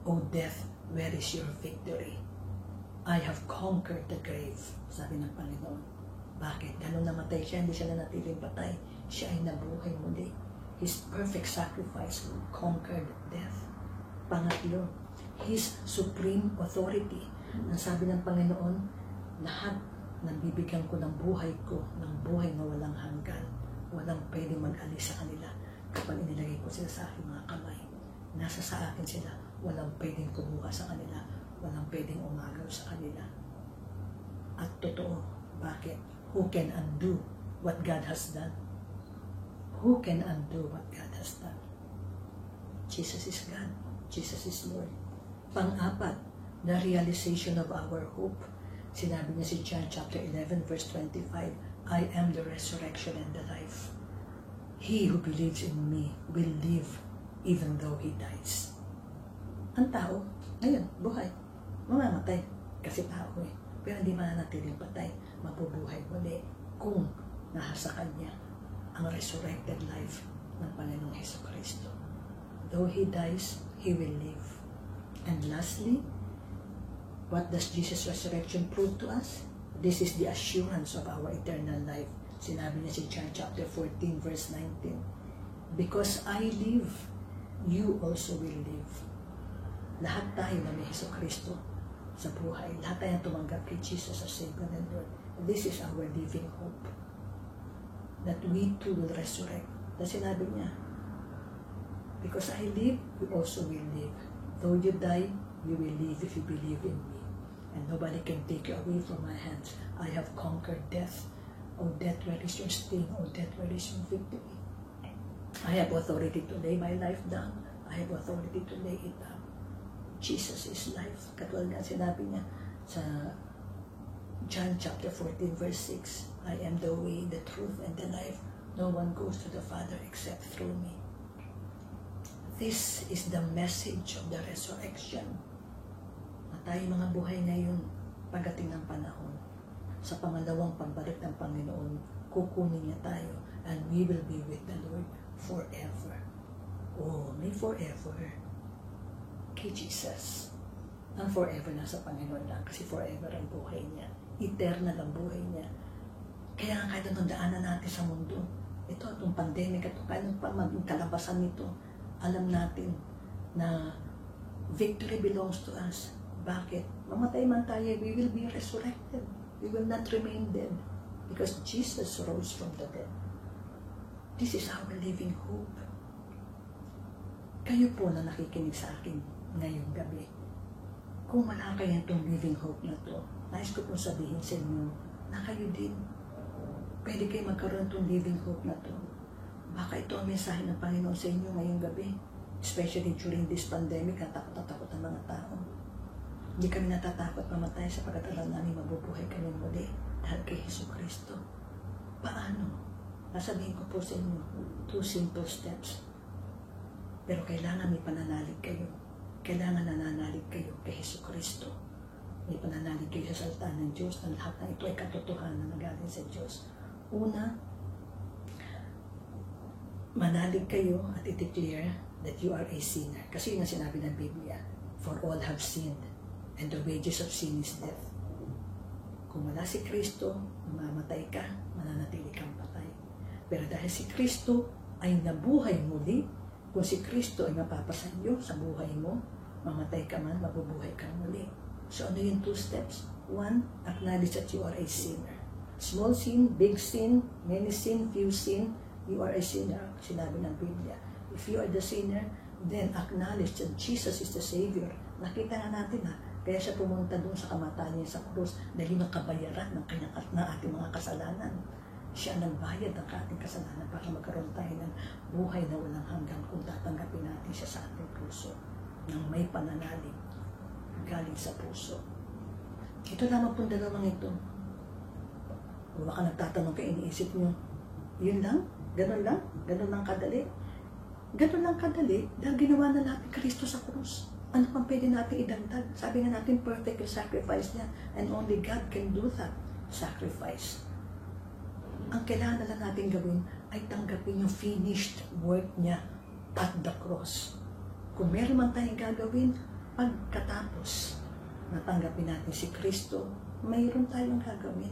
O death, where is your victory? I have conquered the grave." Sabi ng Panginoon. Bakit? Ganun namatay siya, hindi siya nanatiling patay. Siya ay nabuhay muli. His perfect sacrifice conquered death. Pangatlo, His supreme authority. Ang sabi ng Panginoon, lahat ng bibigyan ko ng buhay ng buhay na walang hanggan. Walang pwedeng mag-alis sa kanila kapag inilagay ko sila sa aking mga kamay. Nasa sa akin sila, walang pwedeng kumuha sa kanila, walang pwedeng umagaw sa kanila. At totoo, bakit? Who can undo what God has done? Who can undo what God has done? Jesus is God. Jesus is Lord. Pang-apat, the realization of our hope. Sinabi niya si John chapter 11 verse 25, "I am the resurrection and the life. He who believes in me will live even though he dies." Ang tao, ngayon, buhay. Mamamatay kasi tao eh. Pero hindi mananatiling patay. Mabubuhay muli kung nasa Kanya ang resurrected life ng Panginoong Jesucristo. Though He dies, He will live. And lastly, what does Jesus' resurrection prove to us? This is the assurance of our eternal life. Sinabi niya si John chapter 14 verse 19, "Because I live, you also will live." Lahat tayo na may Jesucristo sa buhay. Lahat tayo tumanggap kay Jesus as Savior and Lord. This is our living hope. That we too will resurrect. Dahil sinabi niya, "Because I live, you also will live. Though you die, you will live if you believe in me. And nobody can take you away from my hands. I have conquered death. O death, where is your sting? O death, where is your victory? I have authority to lay my life down. I have authority to lay it down." Jesus is life. Katulad nga sinabi niya sa John chapter 14 verse 6, "I am the way, the truth, and the life. No one goes to the Father except through me." This is the message of the resurrection. Na tayo mga buhay ngayon, pagdating ng panahon, sa pangalawang pagbalik ng Panginoon, kukunin niya tayo and we will be with the Lord forever. Oh, may forever kay Jesus. Ang forever nasa Panginoon lang kasi forever ang buhay niya. Eternal ang buhay niya. Kaya kahit anong daanan natin sa mundo, ito itong pandemic, ito kahit anong maging kalabasan nito, alam natin na victory belongs to us. Bakit? Mamatay man tayo, we will be resurrected. We will not remain dead because Jesus rose from the dead. This is our living hope. Kayo po na nakikinig sa akin ngayong gabi, kung wala kayo itong living hope na to, nais ko pong sabihin sa inyo na kayo din. Pwede kayo magkaroon itong living hope na to. Baka ito ang mensahe ng Panginoon sa inyo ngayong gabi. Especially during this pandemic, natakot na takot ang mga tao. Hindi kami natatakot mamatay sapagkat alam namin mabubuhay kami muli dahil kay Jesucristo. Paano? Nasabihin ko po sa inyo, 2 simple steps. Pero kailangan may pananalig kayo. Kailangan nananalig kayo kay Jesucristo. May pananalig kayo sa salita ng Diyos na lahat ng ito ay katotohanan na galing sa Diyos. Una, manalig kayo at i-declare that you are a sinner. Kasi yun ang sinabi ng Biblia, for all have sinned, and the wages of sin is death. Kung wala si Kristo, mamamatay ka, mananatili kang patay. Pero dahil si Kristo ay nabuhay muli, kung si Kristo ay mapapasanyo sa buhay mo, mamatay ka man, mabubuhay kang muli. So ano yung 2 steps? 1, acknowledge that you are a sinner. Small sin, big sin, many sin, few sin, you are a sinner. Sinabi ng Biblia. If you are the sinner, then acknowledge that Jesus is the Savior. Nakita nga natin kaya siya pumunta doon sa kamatayan niya sa krus dahil yung kabayaran ng ating mga kasalanan. Siya nagbayad ng ating kasalanan para magkaroon tayo ng buhay na walang hanggan kung tatanggapin natin siya sa ating puso ng may pananalig galing sa puso. Ito lamang pong dalawang ito. Kung baka nagtatanong kayo, iniisip nyo, yun lang? Ganun lang? Ganun lang kadali? Ganun lang kadali dahil ginawa na natin Kristo sa krus. Ano pang pwede natin idagdag? Sabi nga natin, perfect yung sacrifice niya and only God can do that sacrifice. Ang kailangan na lang natin gawin ay tanggapin yung finished work niya at the cross. Kung meron man tayong gagawin, pagkatapos natanggapin natin si Kristo, mayroon tayong gagawin.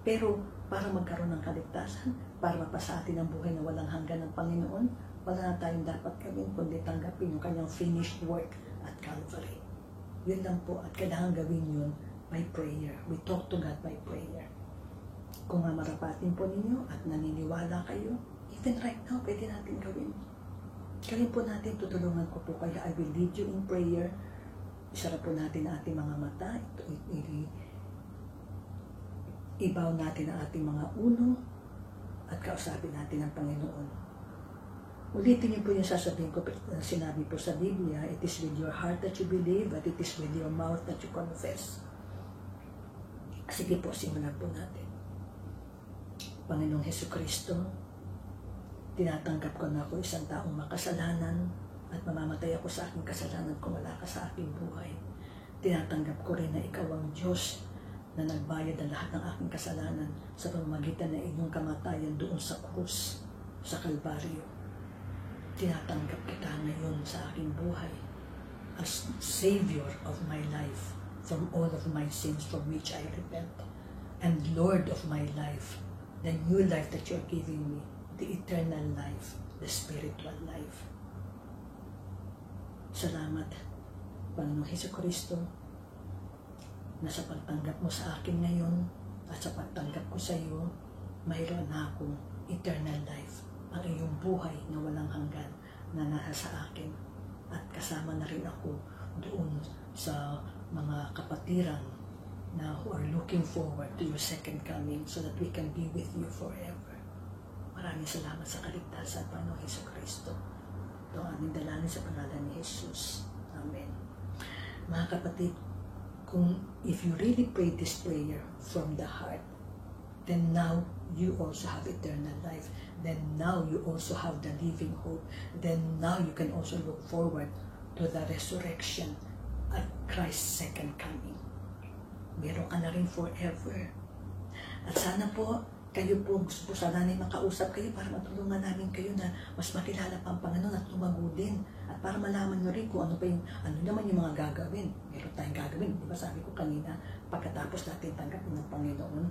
Pero para magkaroon ng kaligtasan, para mapasa atin ang buhay na walang hanggan ng Panginoon, wala na tayong dapat gawin kundi tanggapin yung kanyang finished work at Calvary. Yun lang po, at kailangan gawin yun by prayer. We talk to God by prayer. Kung marapatin po ninyo at naniniwala kayo, even right now, pwede natin gawin. Gawin po natin, tutulungan ko po kayo. I will lead you in prayer. Isara po natin ang ating mga mata. Ibaw natin ang ating mga ulo at kausapin natin ang Panginoon. Ulitin niyo po yung sasabihin ko, sinabi po sa Biblia, it is with your heart that you believe, but it is with your mouth that you confess. Sige po, simulan po natin. Panginoong Jesucristo, tinatanggap ko na ako isang taong makasalanan at mamamatay ako sa aking kasalanan kung wala ka sa aking buhay. Tinatanggap ko rin na ikaw ang Diyos na nagbayad ng lahat ng aking kasalanan sa pamamagitan ng inyong kamatayan doon sa krus, sa Kalbaryo. Tinatanggap kita ngayon sa aking buhay as Savior of my life from all of my sins from which I repent, and Lord of my life, the new life that you're giving me, the eternal life, the spiritual life. Salamat, Panginoong Jesucristo, na sa pagtanggap mo sa akin ngayon at sa pagtanggap ko sa iyo, mayroon na akong eternal life, ang iyong buhay na walang hanggan na nasa sa akin, at kasama na rin ako doon sa mga kapatiran na who are looking forward to your second coming so that we can be with you forever. Maraming salamat sa kaligtasan, Panginoong Jesucristo. Ito ang aming dalangin sa pangalan ni Jesus. Amen. Mga kapatid, if you really pray this prayer from the heart, then now you also have eternal life. Then now you also have the living hope. Then now you can also look forward to the resurrection at Christ's second coming. Meron ka na rin forever. At sana po, kayo po, gusto po sana namin makausap kayo para matulungan namin kayo na mas makilala pa ang Panginoon at lumago din. At para malaman nyo rin kung ano naman yung mga gagawin. Meron tayong gagawin. Di ba sabi ko kanina, pagkatapos natin tanggapin ng Panginoon,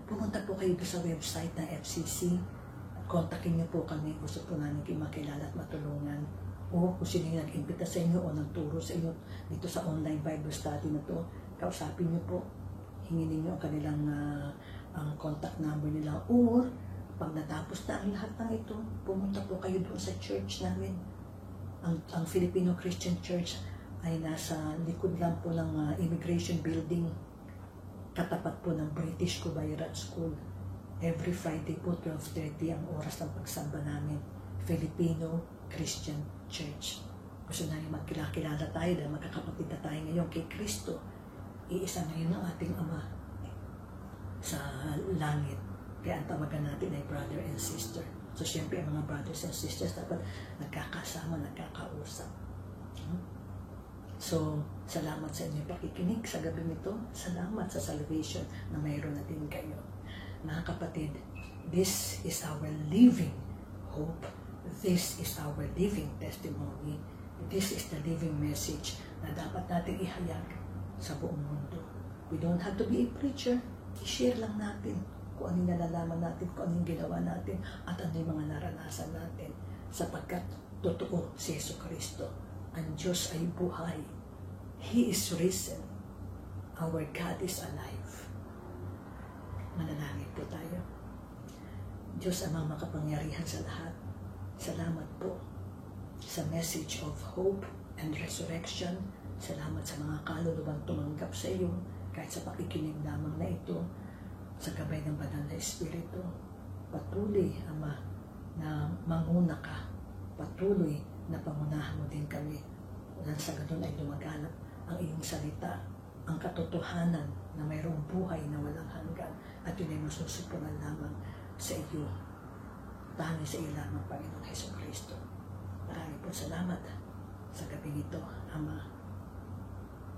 pumunta po kayo sa website ng FCC. Kontakin niyo po kami. Gusto po namin kayo makilala at matulungan. O kung sino yung nag-imbita sa inyo o nagturo sa inyo dito sa online Bible study na to, kausapin niyo po. Hingin niyo ang kanilang ang contact number nila. Or, pag natapos na ang lahat ng ito, pumunta po kayo doon sa church namin. Ang Filipino Christian Church ay nasa likod lang po ng immigration building. Katapat po ng British Kubayrat School. Every Friday po, 12:30 ang oras ng pagsamba namin. Filipino Christian Church. gusto namin magkilala tayo dahil magkakapatid na tayo ngayon kay Kristo. Iisa ngayon ang ating Ama sa langit. Kaya ang tawagan natin ay brother and sister. So, syempre, ang mga brothers and sisters dapat nagkakasama, nagkakausap. So, salamat sa inyong pakikinig sa gabi nito. Salamat sa salvation na mayroon na din kayo. Mga kapatid, this is our living hope. This is our living testimony. This is the living message na dapat natin ihayag sa buong mundo. We don't have to be a preacher. I-share lang natin kung ano yung nalalaman natin, kung ano yung ginawa natin, at ano yung mga naranasan natin. Sapagkat totoo si Jesucristo. Ang Diyos ay buhay. He is risen. Our God is alive. Manalangin po tayo. Diyos amang makapangyarihan sa lahat, salamat po sa message of hope and resurrection. Salamat sa mga kaluluwang tumanggap sa iyo kahit sa pakikinig lamang na ito sa gabay ng banal na Espiritu. Patuloy, Ama, na manguna ka. Patuloy na pangunahan mo din kami. Nang sa ganun ay lumaganap ang iyong salita, ang katotohanan na mayroong buhay na walang hanggan, at yun ay masusupunan lamang sa iyo. Tangi sa iyo lamang, Panginoong Jesucristo. Maraming po salamat sa gabi nito, Ama.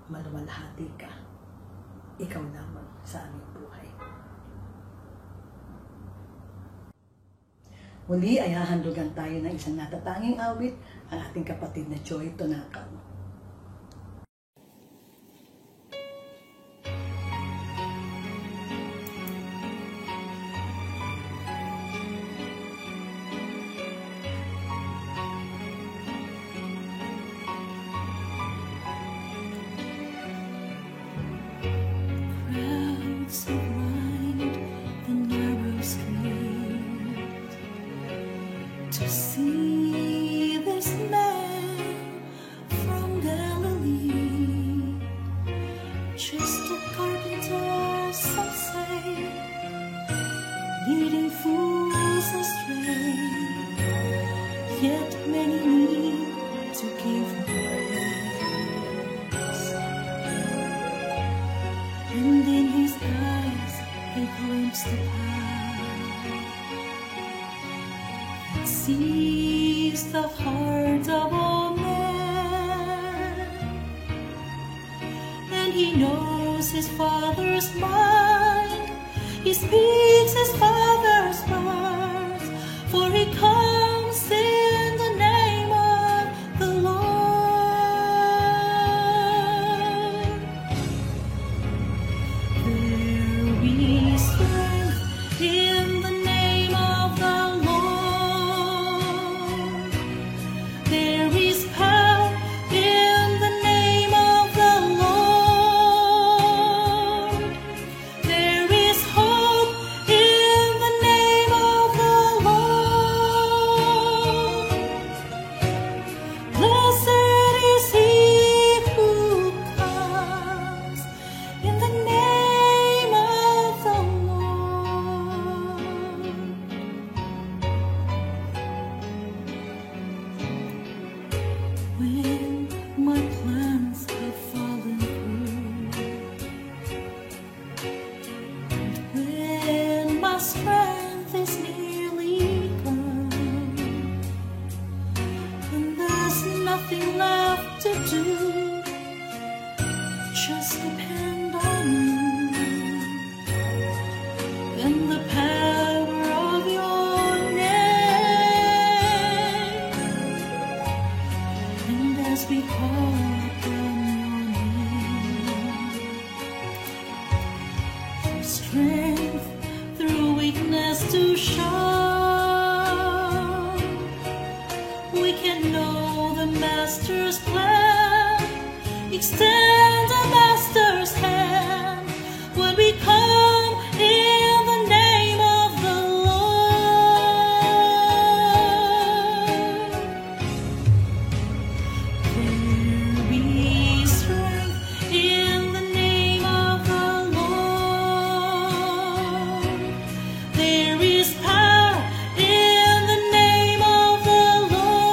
Maluwalhati ka. Ikaw lamang sa aming buhay. Muli ay hahandugan tayo ng isang natatanging awit, ang ating kapatid na Joy Tonakaw. Crowds have lined the narrow street to see this man from Galilee. Just a carpenter, some say, leading fools astray. Yet many need to give him praise. And in his eyes he glimpsed the power that sees the heart of all men. And he knows his Father's mind. He speaks his Father's words, for he comes in the name of the Lord. There is strength in the name of the Lord. There is power in the name of the Lord. There is hope in the name of the Lord. Blessed is he who comes in the name of the Lord. When my plans have fallen through, when my strength is nearly gone, and there's nothing left to do, just depend on you and the power of your name. And as we call upon your name, for strength through weakness to show, we can know the Master's plan, extend the Master's hand when we come in the name of the Lord. There be strength in the name of the Lord. There is power in the name of the Lord.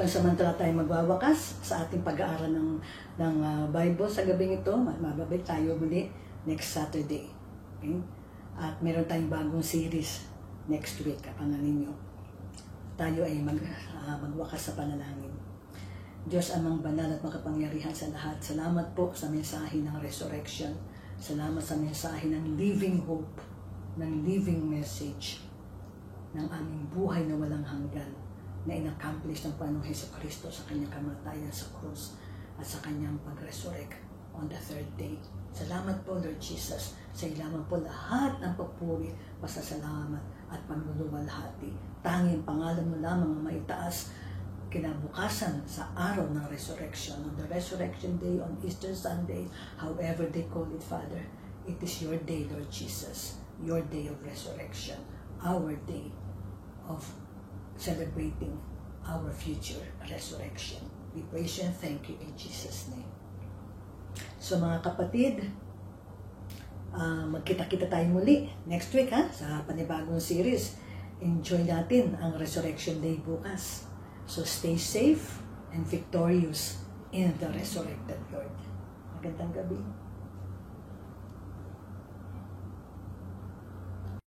Pansamantala tayo magwawakas sa ating pag-aaral ng Bible sa gabing ito. Mababay tayo muli next Saturday. Okay? At meron tayong bagong series next week, kapanan ninyo. Tayo ay magwakas sa panalangin. Diyos amang banal at makapangyarihan sa lahat, salamat po sa mensahe ng resurrection. Salamat sa mensahe ng living hope, ng living message, ng aming buhay na walang hanggan, na in-accomplish ng Panginoong Hesukristo sa kanyang kamatayan sa krus at sa kanyang pag-resurrect on the third day. Salamat po, Lord Jesus. Sa ilaman po lahat ng papuri, pasasalamat at pagluluwalhati. Tanging pangalan mo lamang ang maitaas kinabukasan sa araw ng resurrection, on the resurrection day, on Easter Sunday, however they call it, Father. It is your day, Lord Jesus, your day of resurrection, our day of celebrating our future resurrection. We praise you and thank you in Jesus' name. So mga kapatid, magkita-kita tayo muli next week sa panibagong series. Enjoy natin ang Resurrection Day bukas. So stay safe and victorious in the resurrected Lord. Magandang gabi.